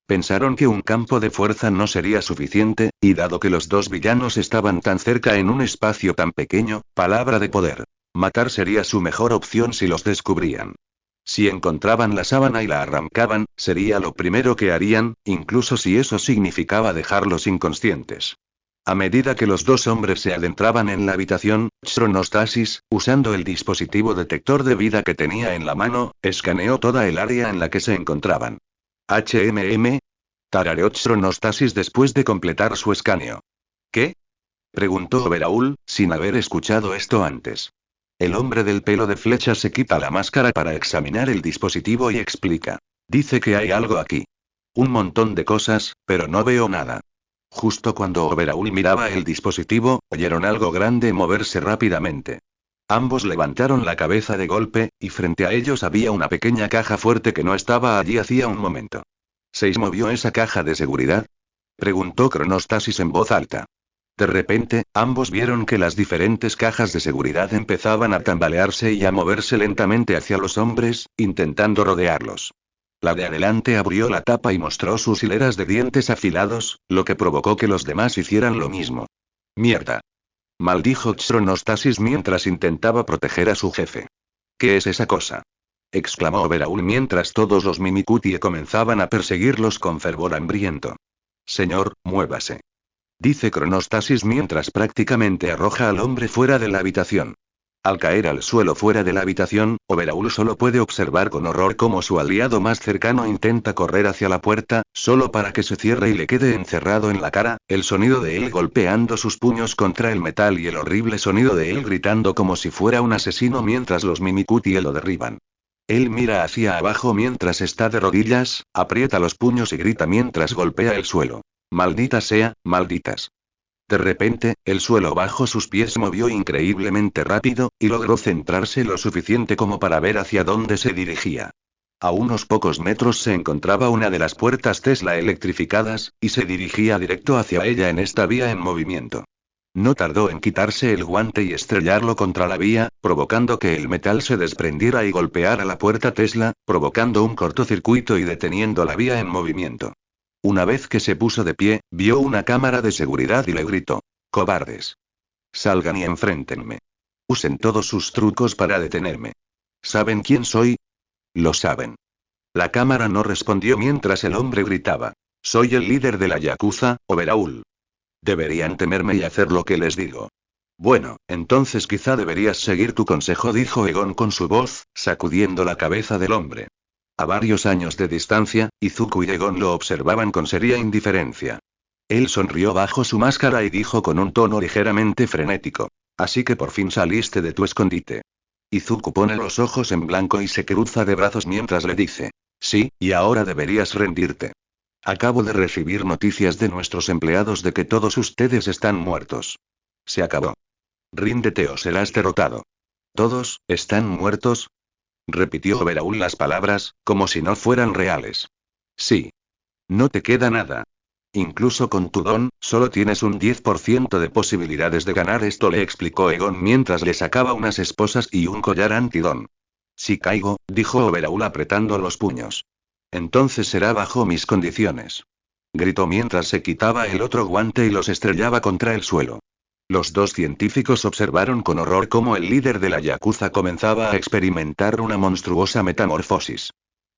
Pensaron que un campo de fuerza no sería suficiente, y dado que los dos villanos estaban tan cerca en un espacio tan pequeño, palabra de poder. Matar sería su mejor opción si los descubrían. Si encontraban la sábana y la arrancaban, sería lo primero que harían, incluso si eso significaba dejarlos inconscientes. A medida que los dos hombres se adentraban en la habitación, Chronostasis, usando el dispositivo detector de vida que tenía en la mano, escaneó toda el área en la que se encontraban. Tarareó Chronostasis después de completar su escaneo. ¿Qué? Preguntó Overaul, sin haber escuchado esto antes. El hombre del pelo de flecha se quita la máscara para examinar el dispositivo y explica. Dice que hay algo aquí. Un montón de cosas, pero no veo nada. Justo cuando Overaul miraba el dispositivo, oyeron algo grande moverse rápidamente. Ambos levantaron la cabeza de golpe, y frente a ellos había una pequeña caja fuerte que no estaba allí hacía un momento. ¿Se movió esa caja de seguridad? Preguntó Chronostasis en voz alta. De repente, ambos vieron que las diferentes cajas de seguridad empezaban a tambalearse y a moverse lentamente hacia los hombres, intentando rodearlos. La de adelante abrió la tapa y mostró sus hileras de dientes afilados, lo que provocó que los demás hicieran lo mismo. ¡Mierda! Maldijo Chronostasis mientras intentaba proteger a su jefe. ¿Qué es esa cosa? Exclamó Overaul mientras todos los Mimikutie comenzaban a perseguirlos con fervor hambriento. Señor, muévase. Dice Chronostasis mientras prácticamente arroja al hombre fuera de la habitación. Al caer al suelo fuera de la habitación, Overhaul solo puede observar con horror cómo su aliado más cercano intenta correr hacia la puerta, solo para que se cierre y le quede encerrado en la cara, el sonido de él golpeando sus puños contra el metal y el horrible sonido de él gritando como si fuera un asesino mientras los Mimikuti lo derriban. Él mira hacia abajo mientras está de rodillas, aprieta los puños y grita mientras golpea el suelo. Maldita sea, malditas. De repente, el suelo bajo sus pies se movió increíblemente rápido, y logró centrarse lo suficiente como para ver hacia dónde se dirigía. A unos pocos metros se encontraba una de las puertas Tesla electrificadas, y se dirigía directo hacia ella en esta vía en movimiento. No tardó en quitarse el guante y estrellarlo contra la vía, provocando que el metal se desprendiera y golpeara la puerta Tesla, provocando un cortocircuito y deteniendo la vía en movimiento. Una vez que se puso de pie, vio una cámara de seguridad y le gritó: «¡Cobardes! Salgan y enfréntenme. Usen todos sus trucos para detenerme. ¿Saben quién soy? Lo saben». La cámara no respondió mientras el hombre gritaba: «Soy el líder de la Yakuza, Overhaul. Deberían temerme y hacer lo que les digo». «Bueno, entonces quizá deberías seguir tu consejo», dijo Egon con su voz, sacudiendo la cabeza del hombre. A varios años de distancia, Izuku y Egon lo observaban con seria indiferencia. Él sonrió bajo su máscara y dijo con un tono ligeramente frenético: «Así que por fin saliste de tu escondite». Izuku pone los ojos en blanco y se cruza de brazos mientras le dice: «Sí, y ahora deberías rendirte. Acabo de recibir noticias de nuestros empleados de que todos ustedes están muertos. Se acabó. Ríndete o serás derrotado». «¿Todos están muertos?», repitió Overhaul las palabras, como si no fueran reales. «Sí. No te queda nada. Incluso con tu don, solo tienes un 10% de posibilidades de ganar esto», le explicó Egon mientras le sacaba unas esposas y un collar antidón. «Si caigo», dijo Overhaul apretando los puños. «Entonces será bajo mis condiciones», gritó mientras se quitaba el otro guante y los estrellaba contra el suelo. Los dos científicos observaron con horror cómo el líder de la Yakuza comenzaba a experimentar una monstruosa metamorfosis.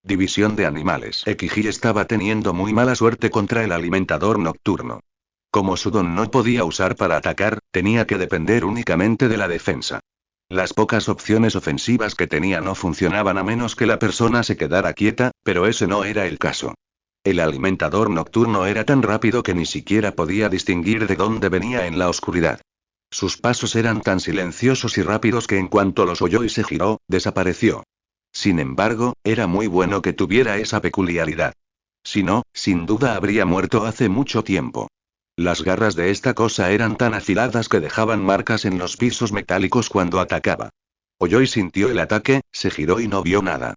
División de animales. Ekiji estaba teniendo muy mala suerte contra el alimentador nocturno. Como su don no podía usar para atacar, tenía que depender únicamente de la defensa. Las pocas opciones ofensivas que tenía no funcionaban a menos que la persona se quedara quieta, pero ese no era el caso. El alimentador nocturno era tan rápido que ni siquiera podía distinguir de dónde venía en la oscuridad. Sus pasos eran tan silenciosos y rápidos que en cuanto los oyó y se giró, desapareció. Sin embargo, era muy bueno que tuviera esa peculiaridad. Si no, sin duda habría muerto hace mucho tiempo. Las garras de esta cosa eran tan afiladas que dejaban marcas en los pisos metálicos cuando atacaba. Oyó y sintió el ataque, se giró y no vio nada.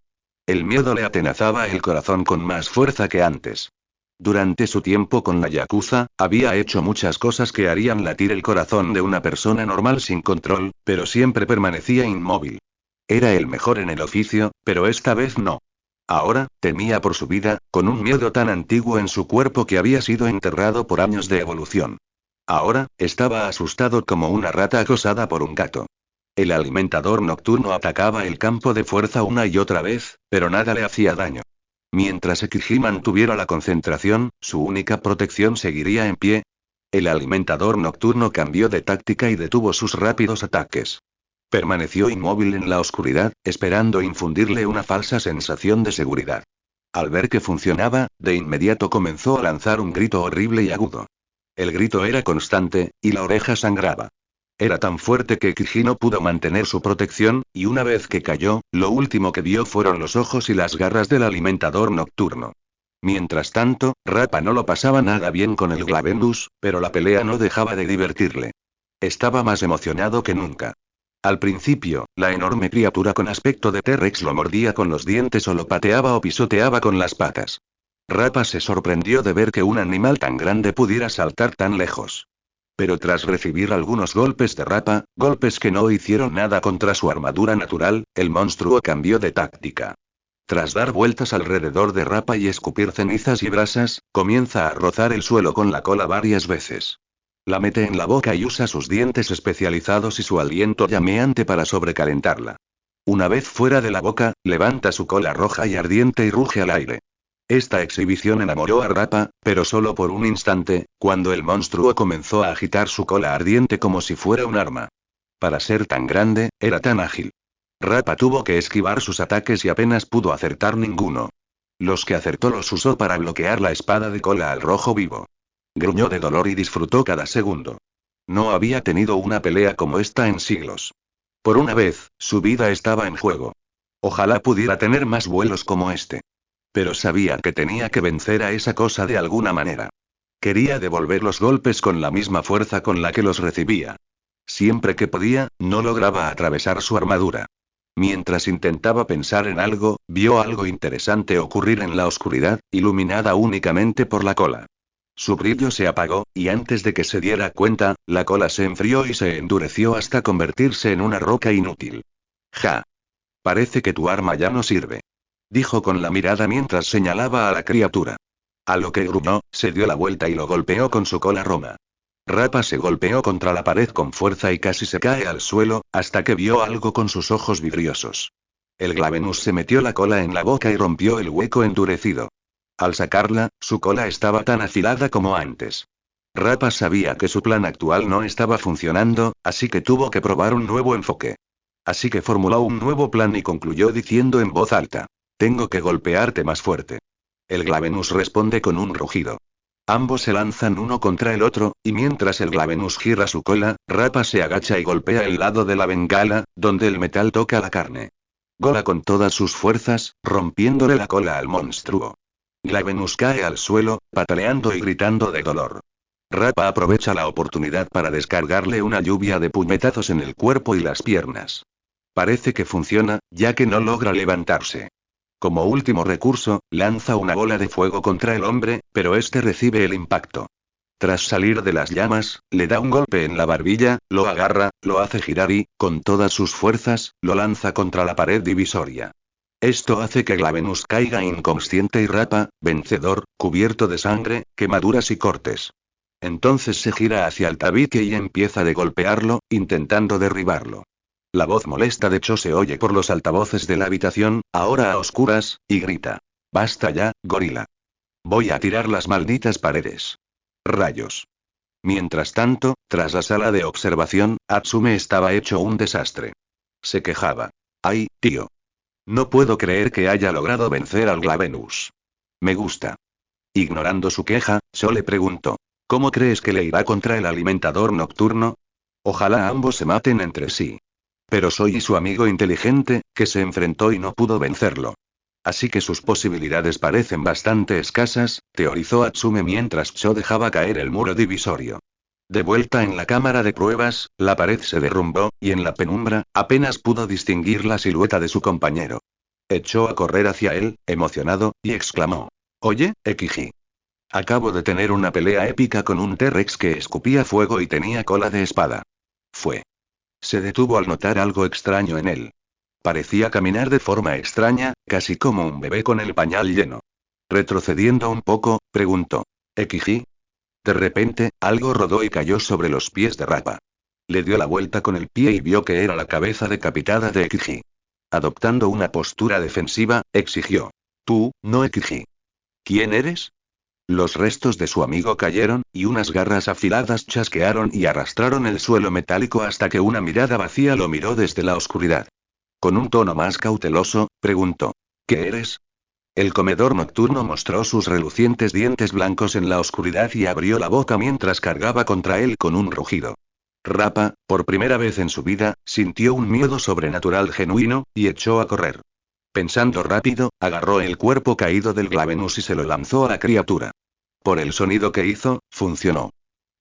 El miedo le atenazaba el corazón con más fuerza que antes. Durante su tiempo con la Yakuza, había hecho muchas cosas que harían latir el corazón de una persona normal sin control, pero siempre permanecía inmóvil. Era el mejor en el oficio, pero esta vez no. Ahora, temía por su vida, con un miedo tan antiguo en su cuerpo que había sido enterrado por años de evolución. Ahora, estaba asustado como una rata acosada por un gato. El alimentador nocturno atacaba el campo de fuerza una y otra vez, pero nada le hacía daño. Mientras Ekiji mantuviera la concentración, su única protección seguiría en pie. El alimentador nocturno cambió de táctica y detuvo sus rápidos ataques. Permaneció inmóvil en la oscuridad, esperando infundirle una falsa sensación de seguridad. Al ver que funcionaba, de inmediato comenzó a lanzar un grito horrible y agudo. El grito era constante, y la oreja sangraba. Era tan fuerte que Ekiji no pudo mantener su protección, y una vez que cayó, lo último que vio fueron los ojos y las garras del alimentador nocturno. Mientras tanto, Rappa no lo pasaba nada bien con el Glavendus, pero la pelea no dejaba de divertirle. Estaba más emocionado que nunca. Al principio, la enorme criatura con aspecto de T-Rex lo mordía con los dientes o lo pateaba o pisoteaba con las patas. Rappa se sorprendió de ver que un animal tan grande pudiera saltar tan lejos. Pero tras recibir algunos golpes de Rappa, golpes que no hicieron nada contra su armadura natural, el monstruo cambió de táctica. Tras dar vueltas alrededor de Rappa y escupir cenizas y brasas, comienza a rozar el suelo con la cola varias veces. La mete en la boca y usa sus dientes especializados y su aliento llameante para sobrecalentarla. Una vez fuera de la boca, levanta su cola roja y ardiente y ruge al aire. Esta exhibición enamoró a Rappa, pero solo por un instante, cuando el monstruo comenzó a agitar su cola ardiente como si fuera un arma. Para ser tan grande, era tan ágil. Rapa tuvo que esquivar sus ataques y apenas pudo acertar ninguno. Los que acertó los usó para bloquear la espada de cola al rojo vivo. Gruñó de dolor y disfrutó cada segundo. No había tenido una pelea como esta en siglos. Por una vez, su vida estaba en juego. Ojalá pudiera tener más vuelos como este. Pero sabía que tenía que vencer a esa cosa de alguna manera. Quería devolver los golpes con la misma fuerza con la que los recibía. Siempre que podía, no lograba atravesar su armadura. Mientras intentaba pensar en algo, vio algo interesante ocurrir en la oscuridad, iluminada únicamente por la cola. Su brillo se apagó, y antes de que se diera cuenta, la cola se enfrió y se endureció hasta convertirse en una roca inútil. Ja. Parece que tu arma ya no sirve. Dijo con la mirada mientras señalaba a la criatura. A lo que gruñó, se dio la vuelta y lo golpeó con su cola roma. Rapa se golpeó contra la pared con fuerza y casi se cae al suelo, hasta que vio algo con sus ojos vidriosos. El Glavenus se metió la cola en la boca y rompió el hueco endurecido. Al sacarla, su cola estaba tan afilada como antes. Rapa sabía que su plan actual no estaba funcionando, así que tuvo que probar un nuevo enfoque. Así que formuló un nuevo plan y concluyó diciendo en voz alta: tengo que golpearte más fuerte. El Glavenus responde con un rugido. Ambos se lanzan uno contra el otro, y mientras el Glavenus gira su cola, Rapa se agacha y golpea el lado de la bengala, donde el metal toca la carne. Gola con todas sus fuerzas, rompiéndole la cola al monstruo. Glavenus cae al suelo, pataleando y gritando de dolor. Rapa aprovecha la oportunidad para descargarle una lluvia de puñetazos en el cuerpo y las piernas. Parece que funciona, ya que no logra levantarse. Como último recurso, lanza una bola de fuego contra el hombre, pero este recibe el impacto. Tras salir de las llamas, le da un golpe en la barbilla, lo agarra, lo hace girar y, con todas sus fuerzas, lo lanza contra la pared divisoria. Esto hace que Glavenus caiga inconsciente y Rapa, vencedor, cubierto de sangre, quemaduras y cortes. Entonces se gira hacia el tabique y empieza de golpearlo, intentando derribarlo. La voz molesta de Cho se oye por los altavoces de la habitación, ahora a oscuras, y grita: basta ya, gorila. Voy a tirar las malditas paredes. Rayos. Mientras tanto, tras la sala de observación, Atsume estaba hecho un desastre. Se quejaba. Ay, tío. No puedo creer que haya logrado vencer al Glavenus. Me gusta. Ignorando su queja, Cho le preguntó: ¿cómo crees que le irá contra el alimentador nocturno? Ojalá ambos se maten entre sí. Pero soy su amigo inteligente, que se enfrentó y no pudo vencerlo. Así que sus posibilidades parecen bastante escasas, teorizó Atsume mientras Cho dejaba caer el muro divisorio. De vuelta en la cámara de pruebas, la pared se derrumbó, y en la penumbra, apenas pudo distinguir la silueta de su compañero. Echó a correr hacia él, emocionado, y exclamó: oye, Ekiji. Acabo de tener una pelea épica con un T-Rex que escupía fuego y tenía cola de espada. Se detuvo al notar algo extraño en él. Parecía caminar de forma extraña, casi como un bebé con el pañal lleno. Retrocediendo un poco, preguntó: ¿Ekiji? De repente, algo rodó y cayó sobre los pies de Rapa. Le dio la vuelta con el pie y vio que era la cabeza decapitada de Ekiji. Adoptando una postura defensiva, exigió: tú, no Ekiji. ¿Quién eres? Los restos de su amigo cayeron, y unas garras afiladas chasquearon y arrastraron el suelo metálico hasta que una mirada vacía lo miró desde la oscuridad. Con un tono más cauteloso, preguntó: ¿qué eres? El comedor nocturno mostró sus relucientes dientes blancos en la oscuridad y abrió la boca mientras cargaba contra él con un rugido. Rapa, por primera vez en su vida, sintió un miedo sobrenatural genuino, y echó a correr. Pensando rápido, agarró el cuerpo caído del Glavenus y se lo lanzó a la criatura. Por el sonido que hizo, funcionó.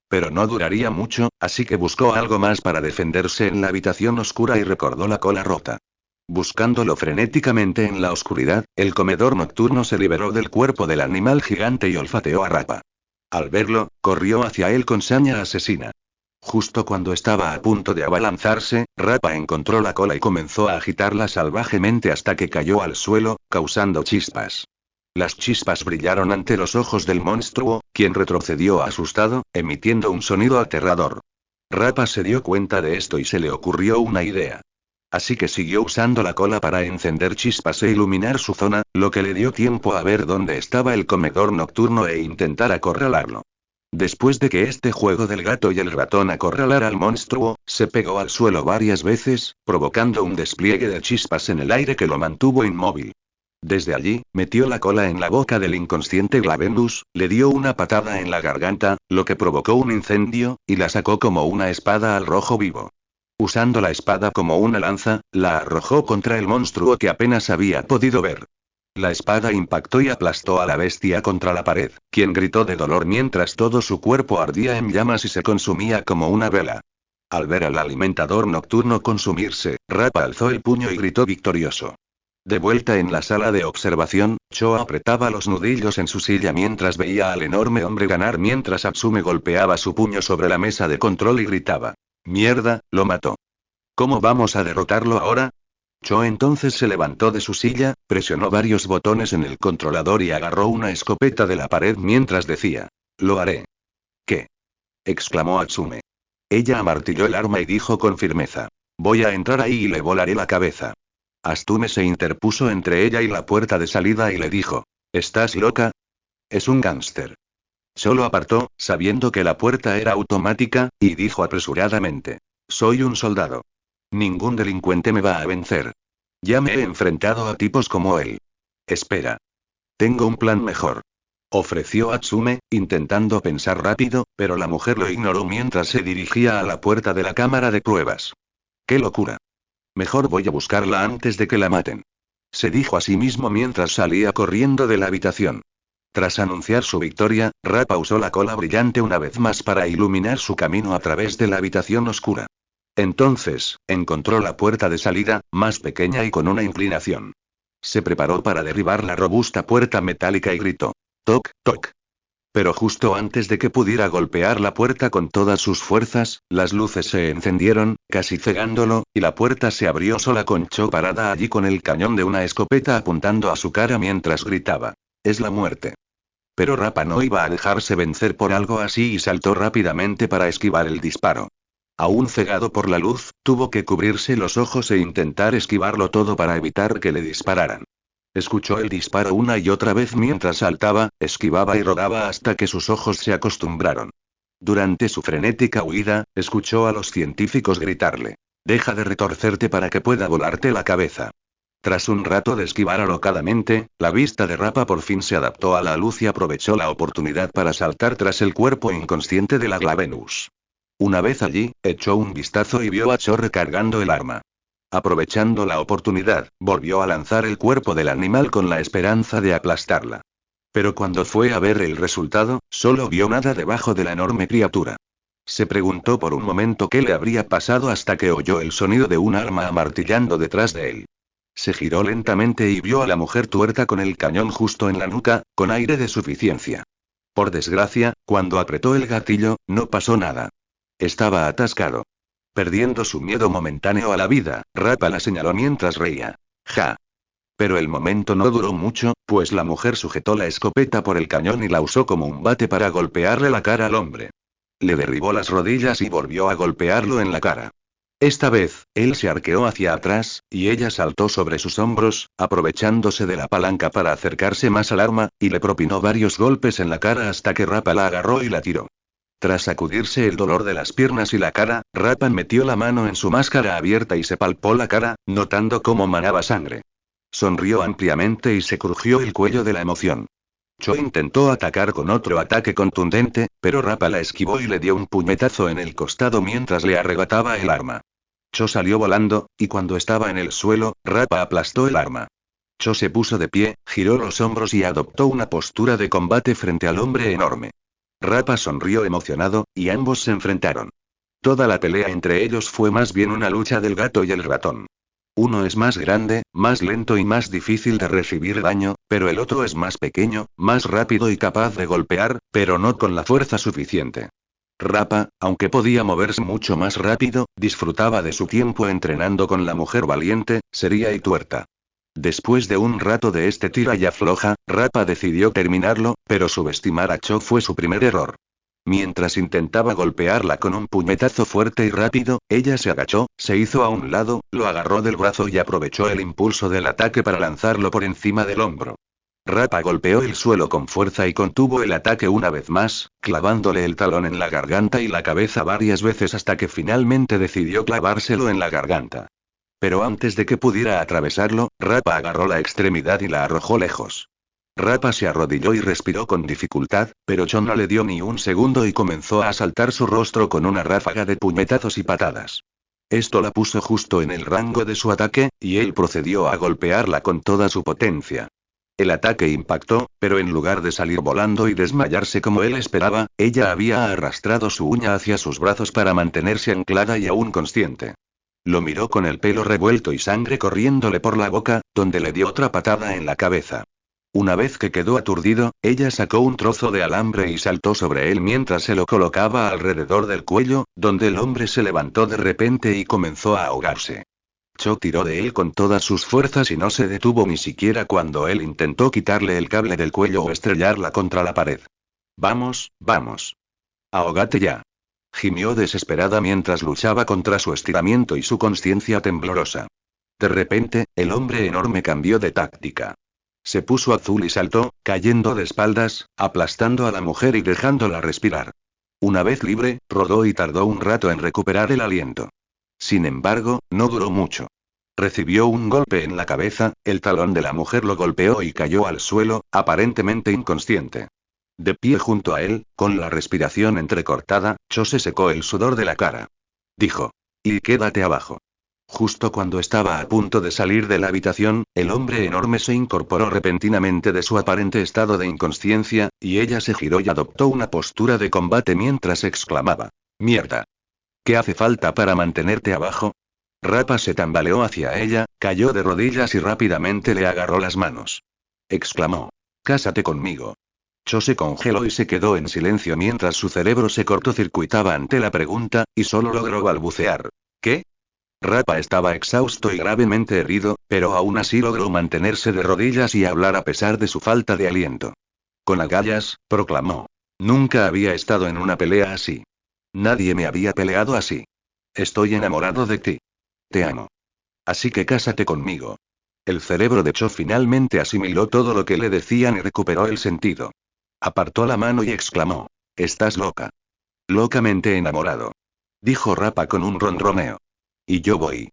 Pero no duraría mucho, así que buscó algo más para defenderse en la habitación oscura y recordó la cola rota. Buscándolo frenéticamente en la oscuridad, el comedor nocturno se liberó del cuerpo del animal gigante y olfateó a Rapa. Al verlo, corrió hacia él con saña asesina. Justo cuando estaba a punto de abalanzarse, Rapa encontró la cola y comenzó a agitarla salvajemente hasta que cayó al suelo, causando chispas. Las chispas brillaron ante los ojos del monstruo, quien retrocedió asustado, emitiendo un sonido aterrador. Rapa se dio cuenta de esto y se le ocurrió una idea. Así que siguió usando la cola para encender chispas e iluminar su zona, lo que le dio tiempo a ver dónde estaba el comedor nocturno e intentar acorralarlo. Después de que este juego del gato y el ratón acorralara al monstruo, se pegó al suelo varias veces, provocando un despliegue de chispas en el aire que lo mantuvo inmóvil. Desde allí, metió la cola en la boca del inconsciente Glavenus, le dio una patada en la garganta, lo que provocó un incendio, y la sacó como una espada al rojo vivo. Usando la espada como una lanza, la arrojó contra el monstruo que apenas había podido ver. La espada impactó y aplastó a la bestia contra la pared, quien gritó de dolor mientras todo su cuerpo ardía en llamas y se consumía como una vela. Al ver al alimentador nocturno consumirse, Rappa alzó el puño y gritó victorioso. De vuelta en la sala de observación, Cho apretaba los nudillos en su silla mientras veía al enorme hombre ganar mientras Atsume golpeaba su puño sobre la mesa de control y gritaba. «¡Mierda, lo mató! ¿Cómo vamos a derrotarlo ahora?» Cho entonces se levantó de su silla, presionó varios botones en el controlador y agarró una escopeta de la pared mientras decía. «Lo haré». «¿Qué?», exclamó Atsume. Ella amartilló el arma y dijo con firmeza. «Voy a entrar ahí y le volaré la cabeza». Atsume se interpuso entre ella y la puerta de salida y le dijo. «¿Estás loca? Es un gángster». Solo apartó, sabiendo que la puerta era automática, y dijo apresuradamente. «Soy un soldado. Ningún delincuente me va a vencer. Ya me he enfrentado a tipos como él. Espera. Tengo un plan mejor». Ofreció Atsume, intentando pensar rápido, pero la mujer lo ignoró mientras se dirigía a la puerta de la cámara de pruebas. ¡Qué locura! Mejor voy a buscarla antes de que la maten. Se dijo a sí mismo mientras salía corriendo de la habitación. Tras anunciar su victoria, Rappa usó la cola brillante una vez más para iluminar su camino a través de la habitación oscura. Entonces, encontró la puerta de salida, más pequeña y con una inclinación. Se preparó para derribar la robusta puerta metálica y gritó. «Toc, toc». Pero justo antes de que pudiera golpear la puerta con todas sus fuerzas, las luces se encendieron, casi cegándolo, y la puerta se abrió sola con Cho parada allí con el cañón de una escopeta apuntando a su cara mientras gritaba. «Es la muerte». Pero Rappa no iba a dejarse vencer por algo así y saltó rápidamente para esquivar el disparo. Aún cegado por la luz, tuvo que cubrirse los ojos e intentar esquivarlo todo para evitar que le dispararan. Escuchó el disparo una y otra vez mientras saltaba, esquivaba y rodaba hasta que sus ojos se acostumbraron. Durante su frenética huida, escuchó a los científicos gritarle. «Deja de retorcerte para que pueda volarte la cabeza». Tras un rato de esquivar alocadamente, la vista de Rappa por fin se adaptó a la luz y aprovechó la oportunidad para saltar tras el cuerpo inconsciente de la Glavenus. Una vez allí, echó un vistazo y vio a Cho recargando el arma. Aprovechando la oportunidad, volvió a lanzar el cuerpo del animal con la esperanza de aplastarla. Pero cuando fue a ver el resultado, solo vio nada debajo de la enorme criatura. Se preguntó por un momento qué le habría pasado hasta que oyó el sonido de un arma amartillando detrás de él. Se giró lentamente y vio a la mujer tuerta con el cañón justo en la nuca, con aire de suficiencia. Por desgracia, cuando apretó el gatillo, no pasó nada. Estaba atascado. Perdiendo su miedo momentáneo a la vida, Rappa la señaló mientras reía. «Ja». Pero el momento no duró mucho, pues la mujer sujetó la escopeta por el cañón y la usó como un bate para golpearle la cara al hombre. Le derribó las rodillas y volvió a golpearlo en la cara. Esta vez, él se arqueó hacia atrás, y ella saltó sobre sus hombros, aprovechándose de la palanca para acercarse más al arma, y le propinó varios golpes en la cara hasta que Rappa la agarró y la tiró. Tras sacudirse el dolor de las piernas y la cara, Rappa metió la mano en su máscara abierta y se palpó la cara, notando cómo manaba sangre. Sonrió ampliamente y se crujió el cuello de la emoción. Cho intentó atacar con otro ataque contundente, pero Rappa la esquivó y le dio un puñetazo en el costado mientras le arrebataba el arma. Cho salió volando, y cuando estaba en el suelo, Rappa aplastó el arma. Cho se puso de pie, giró los hombros y adoptó una postura de combate frente al hombre enorme. Rappa sonrió emocionado, y ambos se enfrentaron. Toda la pelea entre ellos fue más bien una lucha del gato y el ratón. Uno es más grande, más lento y más difícil de recibir daño, pero el otro es más pequeño, más rápido y capaz de golpear, pero no con la fuerza suficiente. Rappa, aunque podía moverse mucho más rápido, disfrutaba de su tiempo entrenando con la mujer valiente, seria y tuerta. Después de un rato de este tira y afloja, Rappa decidió terminarlo, pero subestimar a Cho fue su primer error. Mientras intentaba golpearla con un puñetazo fuerte y rápido, ella se agachó, se hizo a un lado, lo agarró del brazo y aprovechó el impulso del ataque para lanzarlo por encima del hombro. Rappa golpeó el suelo con fuerza y contuvo el ataque una vez más, clavándole el talón en la garganta y la cabeza varias veces hasta que finalmente decidió clavárselo en la garganta. Pero antes de que pudiera atravesarlo, Rappa agarró la extremidad y la arrojó lejos. Rappa se arrodilló y respiró con dificultad, pero Cho no le dio ni un segundo y comenzó a asaltar su rostro con una ráfaga de puñetazos y patadas. Esto la puso justo en el rango de su ataque, y él procedió a golpearla con toda su potencia. El ataque impactó, pero en lugar de salir volando y desmayarse como él esperaba, ella había arrastrado su uña hacia sus brazos para mantenerse anclada y aún consciente. Lo miró con el pelo revuelto y sangre corriéndole por la boca, donde le dio otra patada en la cabeza. Una vez que quedó aturdido, ella sacó un trozo de alambre y saltó sobre él mientras se lo colocaba alrededor del cuello, donde el hombre se levantó de repente y comenzó a ahogarse. Cho tiró de él con todas sus fuerzas y no se detuvo ni siquiera cuando él intentó quitarle el cable del cuello o estrellarla contra la pared. Vamos, vamos. Ahógate ya. Gimió desesperada mientras luchaba contra su estiramiento y su conciencia temblorosa. De repente, el hombre enorme cambió de táctica. Se puso azul y saltó, cayendo de espaldas, aplastando a la mujer y dejándola respirar. Una vez libre, rodó y tardó un rato en recuperar el aliento. Sin embargo, no duró mucho. Recibió un golpe en la cabeza, el talón de la mujer lo golpeó y cayó al suelo, aparentemente inconsciente. De pie junto a él, con la respiración entrecortada, Cho se secó el sudor de la cara. Dijo: "Y quédate abajo". Justo cuando estaba a punto de salir de la habitación, el hombre enorme se incorporó repentinamente de su aparente estado de inconsciencia, y ella se giró y adoptó una postura de combate mientras exclamaba: "¡Mierda! ¿Qué hace falta para mantenerte abajo?". Rappa se tambaleó hacia ella, cayó de rodillas y rápidamente le agarró las manos. Exclamó: "Cásate conmigo". Cho se congeló y se quedó en silencio mientras su cerebro se cortocircuitaba ante la pregunta, y solo logró balbucear: ¿qué? Rappa estaba exhausto y gravemente herido, pero aún así logró mantenerse de rodillas y hablar a pesar de su falta de aliento. Con agallas, proclamó: "Nunca había estado en una pelea así. Nadie me había peleado así. Estoy enamorado de ti. Te amo. Así que cásate conmigo". El cerebro de Cho finalmente asimiló todo lo que le decían y recuperó el sentido. Apartó la mano y exclamó: "Estás loca". "Locamente enamorado", dijo Rappa con un ronroneo. "Y yo voy",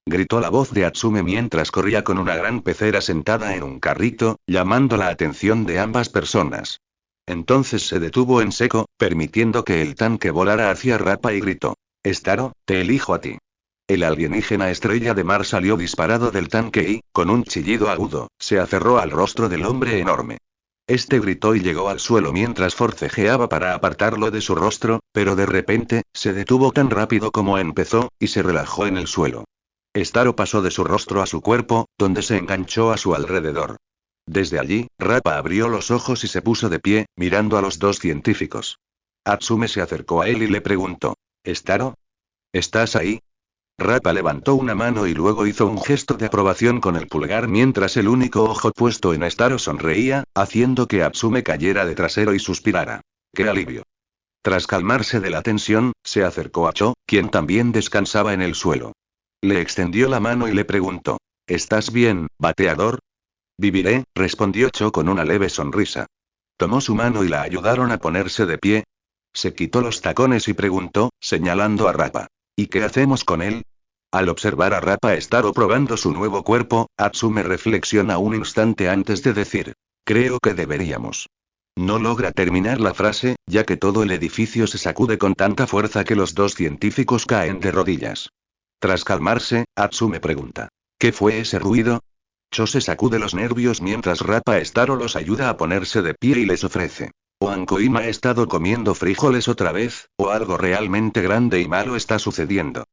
gritó la voz de Atsume mientras corría con una gran pecera sentada en un carrito, llamando la atención de ambas personas. Entonces se detuvo en seco, permitiendo que el tanque volara hacia Rappa y gritó: "Starro, te elijo a ti". El alienígena estrella de mar salió disparado del tanque y, con un chillido agudo, se aferró al rostro del hombre enorme. Este gritó y llegó al suelo mientras forcejeaba para apartarlo de su rostro, pero de repente, se detuvo tan rápido como empezó, y se relajó en el suelo. Starro pasó de su rostro a su cuerpo, donde se enganchó a su alrededor. Desde allí, Rappa abrió los ojos y se puso de pie, mirando a los dos científicos. Atsume se acercó a él y le preguntó: "¿Starro? ¿Estás ahí?". Rappa levantó una mano y luego hizo un gesto de aprobación con el pulgar mientras el único ojo puesto en Starro sonreía, haciendo que Atsume cayera de trasero y suspirara. ¡Qué alivio! Tras calmarse de la tensión, se acercó a Cho, quien también descansaba en el suelo. Le extendió la mano y le preguntó: "¿Estás bien, bateador?". "Viviré", respondió Cho con una leve sonrisa. Tomó su mano y la ayudaron a ponerse de pie. Se quitó los tacones y preguntó, señalando a Rappa: "¿Y qué hacemos con él?". Al observar a Rappa estar probando su nuevo cuerpo, Atsume reflexiona un instante antes de decir: "Creo que deberíamos". No logra terminar la frase, ya que todo el edificio se sacude con tanta fuerza que los dos científicos caen de rodillas. Tras calmarse, Atsume pregunta: "¿Qué fue ese ruido?". Cho se sacude los nervios mientras Rappa Starro los ayuda a ponerse de pie y les ofrece: "O Ankoima ha estado comiendo frijoles otra vez, o algo realmente grande y malo está sucediendo".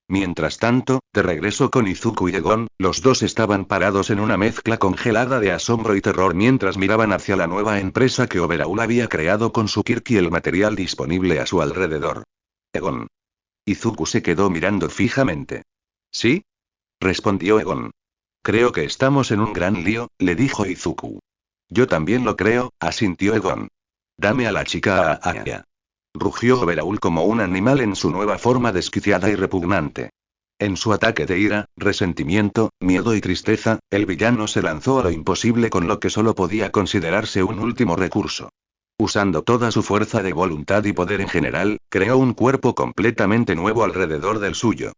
Mientras tanto, de regreso con Izuku y Egon, los dos estaban parados en una mezcla congelada de asombro y terror mientras miraban hacia la nueva empresa que Overhaul había creado con su Kirk y el material disponible a su alrededor. Egon. Izuku se quedó mirando fijamente. ¿Sí? Respondió Egon. "Creo que estamos en un gran lío", le dijo Izuku. "Yo también lo creo", asintió Egon. "Dame a la chica a Aya". Rugió Overhaul como un animal en su nueva forma desquiciada y repugnante. En su ataque de ira, resentimiento, miedo y tristeza, el villano se lanzó a lo imposible con lo que solo podía considerarse un último recurso. Usando toda su fuerza de voluntad y poder en general, creó un cuerpo completamente nuevo alrededor del suyo.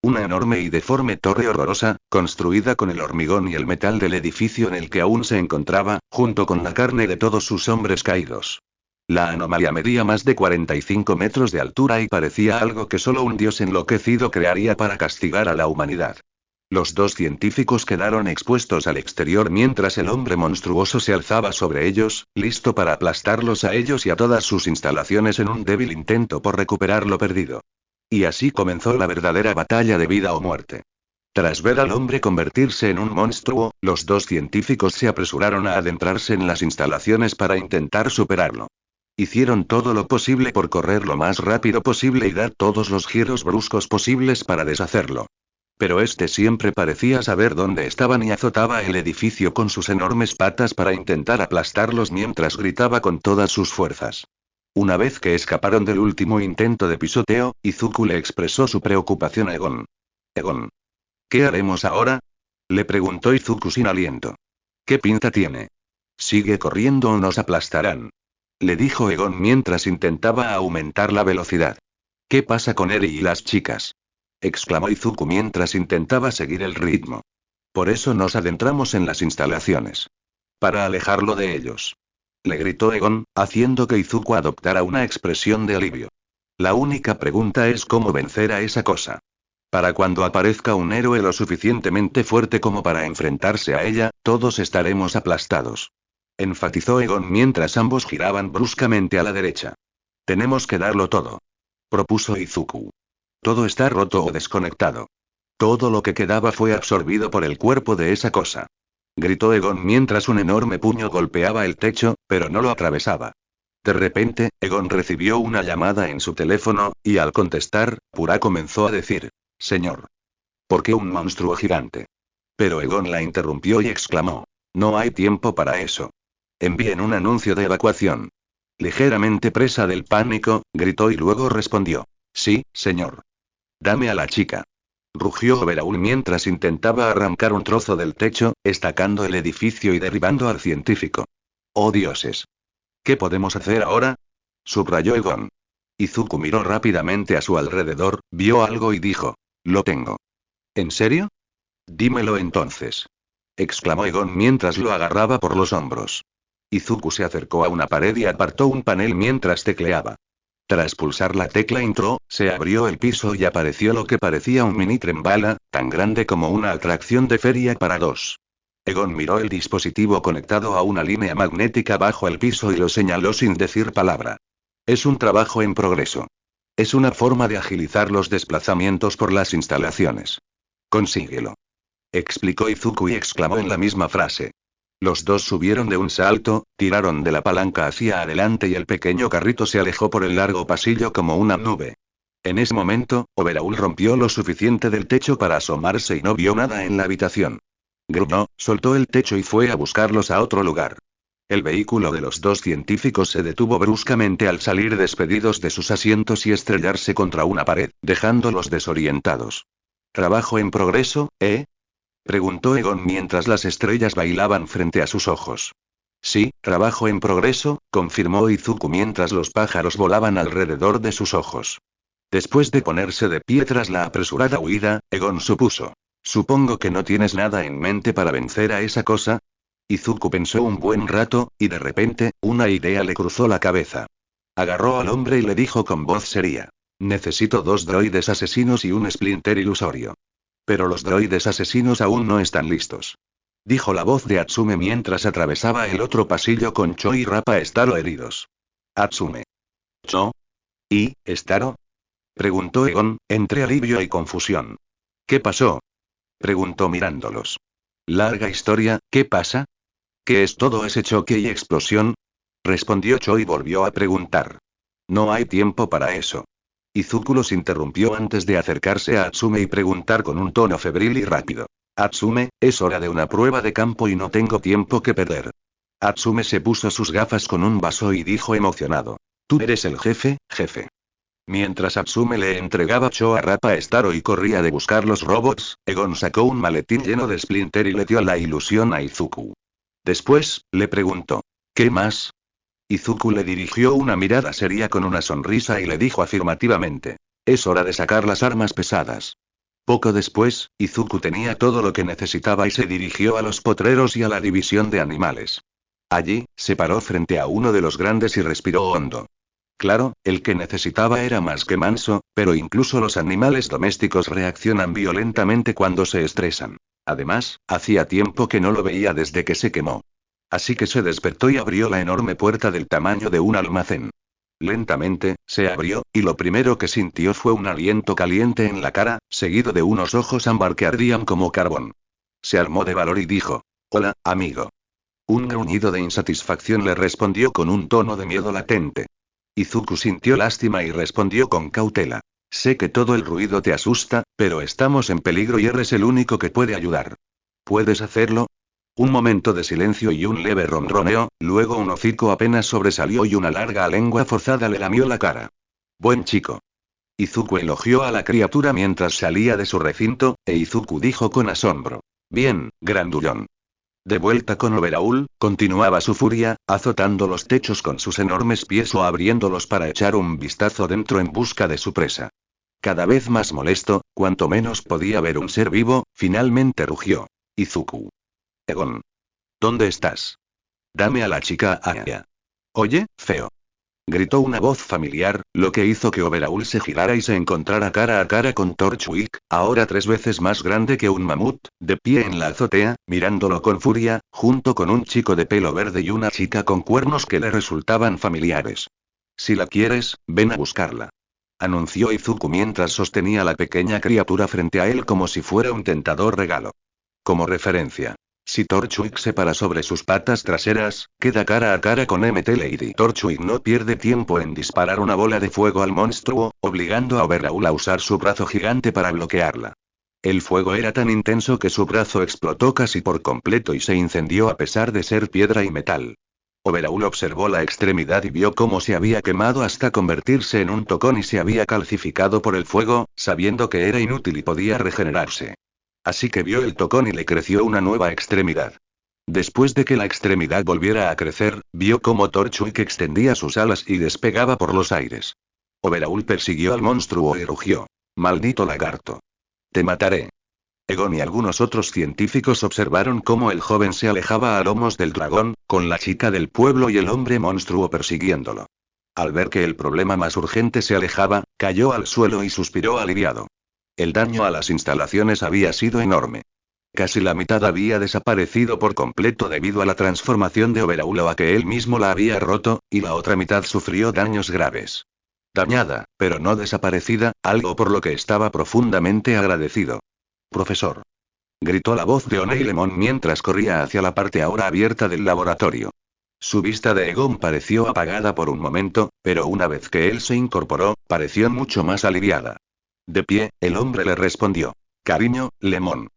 Una enorme y deforme torre horrorosa, construida con el hormigón y el metal del edificio en el que aún se encontraba, junto con la carne de todos sus hombres caídos. La anomalía medía más de 45 metros de altura y parecía algo que solo un dios enloquecido crearía para castigar a la humanidad. Los dos científicos quedaron expuestos al exterior mientras el hombre monstruoso se alzaba sobre ellos, listo para aplastarlos a ellos y a todas sus instalaciones en un débil intento por recuperar lo perdido. Y así comenzó la verdadera batalla de vida o muerte. Tras ver al hombre convertirse en un monstruo, los dos científicos se apresuraron a adentrarse en las instalaciones para intentar superarlo. Hicieron todo lo posible por correr lo más rápido posible y dar todos los giros bruscos posibles para deshacerlo. Pero este siempre parecía saber dónde estaban y azotaba el edificio con sus enormes patas para intentar aplastarlos mientras gritaba con todas sus fuerzas. Una vez que escaparon del último intento de pisoteo, Izuku le expresó su preocupación a Egon. «Egon, ¿qué haremos ahora?», le preguntó Izuku sin aliento. «¿Qué pinta tiene? Sigue corriendo o nos aplastarán», le dijo Egon mientras intentaba aumentar la velocidad. «¿Qué pasa con Eri y las chicas?», exclamó Izuku mientras intentaba seguir el ritmo. «Por eso nos adentramos en las instalaciones. Para alejarlo de ellos», le gritó Egon, haciendo que Izuku adoptara una expresión de alivio. «La única pregunta es cómo vencer a esa cosa. Para cuando aparezca un héroe lo suficientemente fuerte como para enfrentarse a ella, todos estaremos aplastados», enfatizó Egon mientras ambos giraban bruscamente a la derecha. «Tenemos que darlo todo», propuso Izuku. «Todo está roto o desconectado. Todo lo que quedaba fue absorbido por el cuerpo de esa cosa», gritó Egon mientras un enorme puño golpeaba el techo, pero no lo atravesaba. De repente, Egon recibió una llamada en su teléfono, y al contestar, Pura comenzó a decir: «Señor, ¿por qué un monstruo gigante?». Pero Egon la interrumpió y exclamó: «No hay tiempo para eso. Envíen un anuncio de evacuación». Ligeramente presa del pánico, gritó y luego respondió: «Sí, señor». «Dame a la chica», rugió Overhaul mientras intentaba arrancar un trozo del techo, estacando el edificio y derribando al científico. «Oh dioses. ¿Qué podemos hacer ahora?», subrayó Egon. Izuku miró rápidamente a su alrededor, vio algo y dijo: «Lo tengo». «¿En serio? Dímelo entonces», exclamó Egon mientras lo agarraba por los hombros. Izuku se acercó a una pared y apartó un panel mientras tecleaba. Tras pulsar la tecla Intro, se abrió el piso y apareció lo que parecía un mini tren bala, tan grande como una atracción de feria para dos. Egon miró el dispositivo conectado a una línea magnética bajo el piso y lo señaló sin decir palabra. «Es un trabajo en progreso. Es una forma de agilizar los desplazamientos por las instalaciones. Consíguelo», explicó Izuku y exclamó en la misma frase. Los dos subieron de un salto, tiraron de la palanca hacia adelante y el pequeño carrito se alejó por el largo pasillo como una nube. En ese momento, Overhaul rompió lo suficiente del techo para asomarse y no vio nada en la habitación. Gruñó, soltó el techo y fue a buscarlos a otro lugar. El vehículo de los dos científicos se detuvo bruscamente al salir despedidos de sus asientos y estrellarse contra una pared, dejándolos desorientados. «¿Trabajo en progreso, preguntó Egon mientras las estrellas bailaban frente a sus ojos. «Sí, trabajo en progreso», confirmó Izuku mientras los pájaros volaban alrededor de sus ojos. Después de ponerse de pie tras la apresurada huida, Egon supuso: «Supongo que no tienes nada en mente para vencer a esa cosa». Izuku pensó un buen rato, y de repente, una idea le cruzó la cabeza. Agarró al hombre y le dijo con voz seria: «Necesito 2 droides asesinos y un splinter ilusorio. Pero los droides asesinos aún no están listos», dijo la voz de Atsume mientras atravesaba el otro pasillo con Cho y Rappa Staro heridos. «Atsume. Cho. ¿Y, Staro?», preguntó Egon, entre alivio y confusión. «¿Qué pasó?», preguntó mirándolos. «Larga historia, ¿qué pasa? ¿Qué es todo ese choque y explosión?», respondió Cho y volvió a preguntar. «No hay tiempo para eso». Izuku los interrumpió antes de acercarse a Atsume y preguntar con un tono febril y rápido: «Atsume, es hora de una prueba de campo y no tengo tiempo que perder». Atsume se puso sus gafas con un vaso y dijo emocionado: «Tú eres el jefe, jefe». Mientras Atsume le entregaba Choa Rapa a Staro y corría de buscar los robots, Egon sacó un maletín lleno de Splinter y le dio la ilusión a Izuku. Después, le preguntó: ¿qué más? Izuku le dirigió una mirada seria con una sonrisa y le dijo afirmativamente: es hora de sacar las armas pesadas. Poco después, Izuku tenía todo lo que necesitaba y se dirigió a los potreros y a la división de animales. Allí, se paró frente a uno de los grandes y respiró hondo. Claro, el que necesitaba era más que manso, pero incluso los animales domésticos reaccionan violentamente cuando se estresan. Además, hacía tiempo que no lo veía desde que se quemó. Así que se despertó y abrió la enorme puerta del tamaño de un almacén. Lentamente, se abrió, y lo primero que sintió fue un aliento caliente en la cara, seguido de unos ojos ámbar que ardían como carbón. Se armó de valor y dijo: hola, amigo. Un gruñido de insatisfacción le respondió con un tono de miedo latente. Izuku sintió lástima y respondió con cautela: sé que todo el ruido te asusta, pero estamos en peligro y eres el único que puede ayudar. ¿Puedes hacerlo? Un momento de silencio y un leve ronroneo, luego un hocico apenas sobresalió y una larga lengua forzada le lamió la cara. Buen chico. Izuku elogió a la criatura mientras salía de su recinto, e Izuku dijo con asombro: bien, grandullón. De vuelta con Overhaul, continuaba su furia, azotando los techos con sus enormes pies o abriéndolos para echar un vistazo dentro en busca de su presa. Cada vez más molesto, cuanto menos podía ver un ser vivo, finalmente rugió: Izuku. Egon. ¿Dónde estás? Dame a la chica Aya. Oye, feo. Gritó una voz familiar, lo que hizo que Overhaul se girara y se encontrara cara a cara con Torchwick, ahora 3 veces más grande que un mamut, de pie en la azotea, mirándolo con furia, junto con un chico de pelo verde y una chica con cuernos que le resultaban familiares. Si la quieres, ven a buscarla. Anunció Izuku mientras sostenía a la pequeña criatura frente a él como si fuera un tentador regalo. Como referencia: si Torchwick se para sobre sus patas traseras, queda cara a cara con Mt. Lady. Torchwick no pierde tiempo en disparar una bola de fuego al monstruo, obligando a Overhaul a usar su brazo gigante para bloquearla. El fuego era tan intenso que su brazo explotó casi por completo y se incendió a pesar de ser piedra y metal. Overhaul observó la extremidad y vio cómo se había quemado hasta convertirse en un tocón y se había calcificado por el fuego, sabiendo que era inútil y podía regenerarse. Así que vio el tocón y le creció una nueva extremidad. Después de que la extremidad volviera a crecer, vio cómo Torchwick extendía sus alas y despegaba por los aires. Overhaul persiguió al monstruo y rugió: maldito lagarto. Te mataré. Egon y algunos otros científicos observaron cómo el joven se alejaba a lomos del dragón, con la chica del pueblo y el hombre monstruo persiguiéndolo. Al ver que el problema más urgente se alejaba, cayó al suelo y suspiró aliviado. El daño a las instalaciones había sido enorme. Casi la mitad había desaparecido por completo debido a la transformación de Overhaul o a que él mismo la había roto, y la otra mitad sufrió daños graves. Dañada, pero no desaparecida, algo por lo que estaba profundamente agradecido. Profesor. Gritó la voz de Oneilemon mientras corría hacia la parte ahora abierta del laboratorio. Su vista de Egon pareció apagada por un momento, pero una vez que él se incorporó, pareció mucho más aliviada. De pie, el hombre le respondió: cariño, Lemon.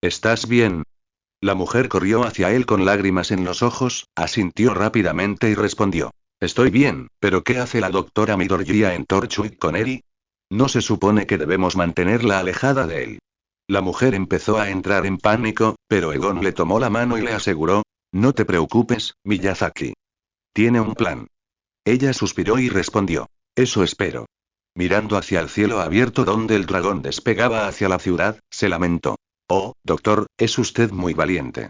¿Estás bien? La mujer corrió hacia él con lágrimas en los ojos, asintió rápidamente y respondió: estoy bien, pero ¿qué hace la doctora Midoriya en Torchwick con Eri? ¿No se supone que debemos mantenerla alejada de él? La mujer empezó a entrar en pánico, pero Egon le tomó la mano y le aseguró: no te preocupes, Miyazaki. Tiene un plan. Ella suspiró y respondió: eso espero. Mirando hacia el cielo abierto donde el dragón despegaba hacia la ciudad, se lamentó: oh, doctor, es usted muy valiente.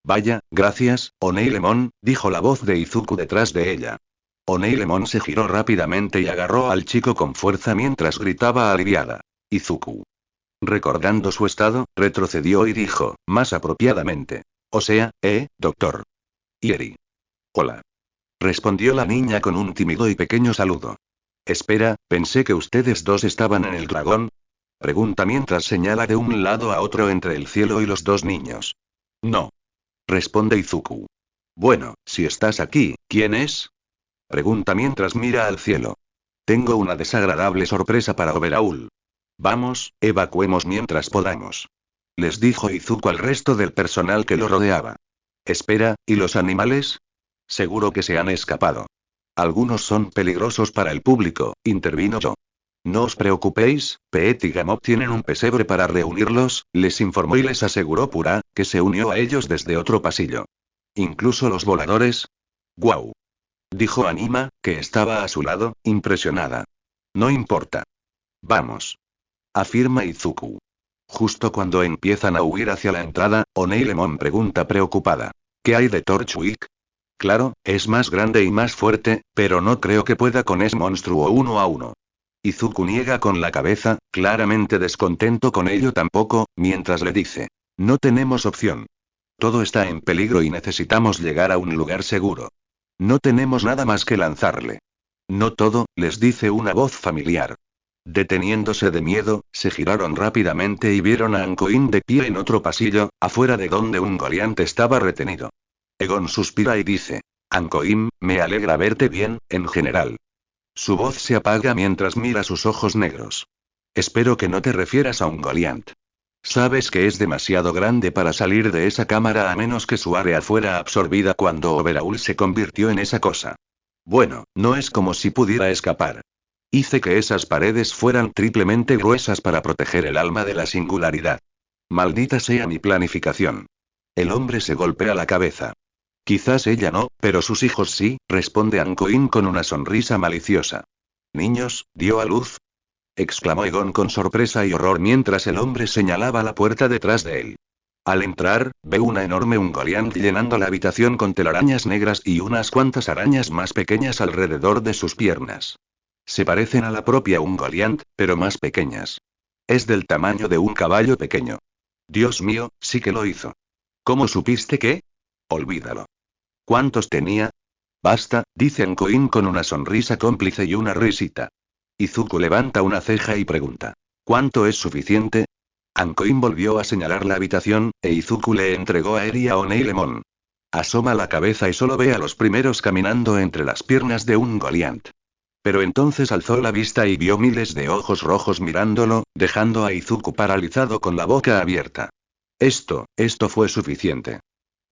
Vaya, gracias, Oneilemon, dijo la voz de Izuku detrás de ella. Oneilemon se giró rápidamente y agarró al chico con fuerza mientras gritaba aliviada: Izuku. Recordando su estado, retrocedió y dijo, más apropiadamente: o sea, doctor. Eri. Hola. Respondió la niña con un tímido y pequeño saludo. Espera, pensé que ustedes dos estaban en el dragón. Pregunta mientras señala de un lado a otro entre el cielo y los dos niños. No. Responde Izuku. Bueno, si estás aquí, ¿quién es? Pregunta mientras mira al cielo. Tengo una desagradable sorpresa para Overhaul. Vamos, evacuemos mientras podamos. Les dijo Izuku al resto del personal que lo rodeaba. Espera, ¿y los animales? Seguro que se han escapado. Algunos son peligrosos para el público, intervino yo. No os preocupéis, Peet y Gamop tienen un pesebre para reunirlos, les informó y les aseguró Pura, que se unió a ellos desde otro pasillo. ¿Incluso los voladores? ¡Guau! Dijo Anima, que estaba a su lado, impresionada. No importa. Vamos. Afirma Izuku. Justo cuando empiezan a huir hacia la entrada, Oneilemon pregunta preocupada. ¿Qué hay de Torchwick? Claro, es más grande y más fuerte, pero no creo que pueda con ese monstruo uno a uno. Izuku niega con la cabeza, claramente descontento con ello tampoco, mientras le dice. No tenemos opción. Todo está en peligro y necesitamos llegar a un lugar seguro. No tenemos nada más que lanzarle. No todo, les dice una voz familiar. Deteniéndose de miedo, se giraron rápidamente y vieron a Ankoin de pie en otro pasillo, afuera de donde un Goliath estaba retenido. Egon suspira y dice. Ankoin, me alegra verte bien, en general. Su voz se apaga mientras mira sus ojos negros. Espero que no te refieras a un Goliath. Sabes que es demasiado grande para salir de esa cámara a menos que su área fuera absorbida cuando Overhaul se convirtió en esa cosa. Bueno, no es como si pudiera escapar. Hice que esas paredes fueran triplemente gruesas para proteger el alma de la singularidad. Maldita sea mi planificación. El hombre se golpea la cabeza. Quizás ella no, pero sus hijos sí, responde Ankoin con una sonrisa maliciosa. Niños, ¿dio a luz? Exclamó Egon con sorpresa y horror mientras el hombre señalaba la puerta detrás de él. Al entrar, ve una enorme Ungoliant llenando la habitación con telarañas negras y unas cuantas arañas más pequeñas alrededor de sus piernas. Se parecen a la propia Ungoliant, pero más pequeñas. Es del tamaño de un caballo pequeño. Dios mío, sí que lo hizo. ¿Cómo supiste qué? Olvídalo. ¿Cuántos tenía? Basta, dice Ankoin con una sonrisa cómplice y una risita. Izuku levanta una ceja y pregunta. ¿Cuánto es suficiente? Ankoin volvió a señalar la habitación, e Izuku le entregó a Eri a Oneilemon. Asoma la cabeza y solo ve a los primeros caminando entre las piernas de un Goliath. Pero entonces alzó la vista y vio miles de ojos rojos mirándolo, dejando a Izuku paralizado con la boca abierta. Esto fue suficiente.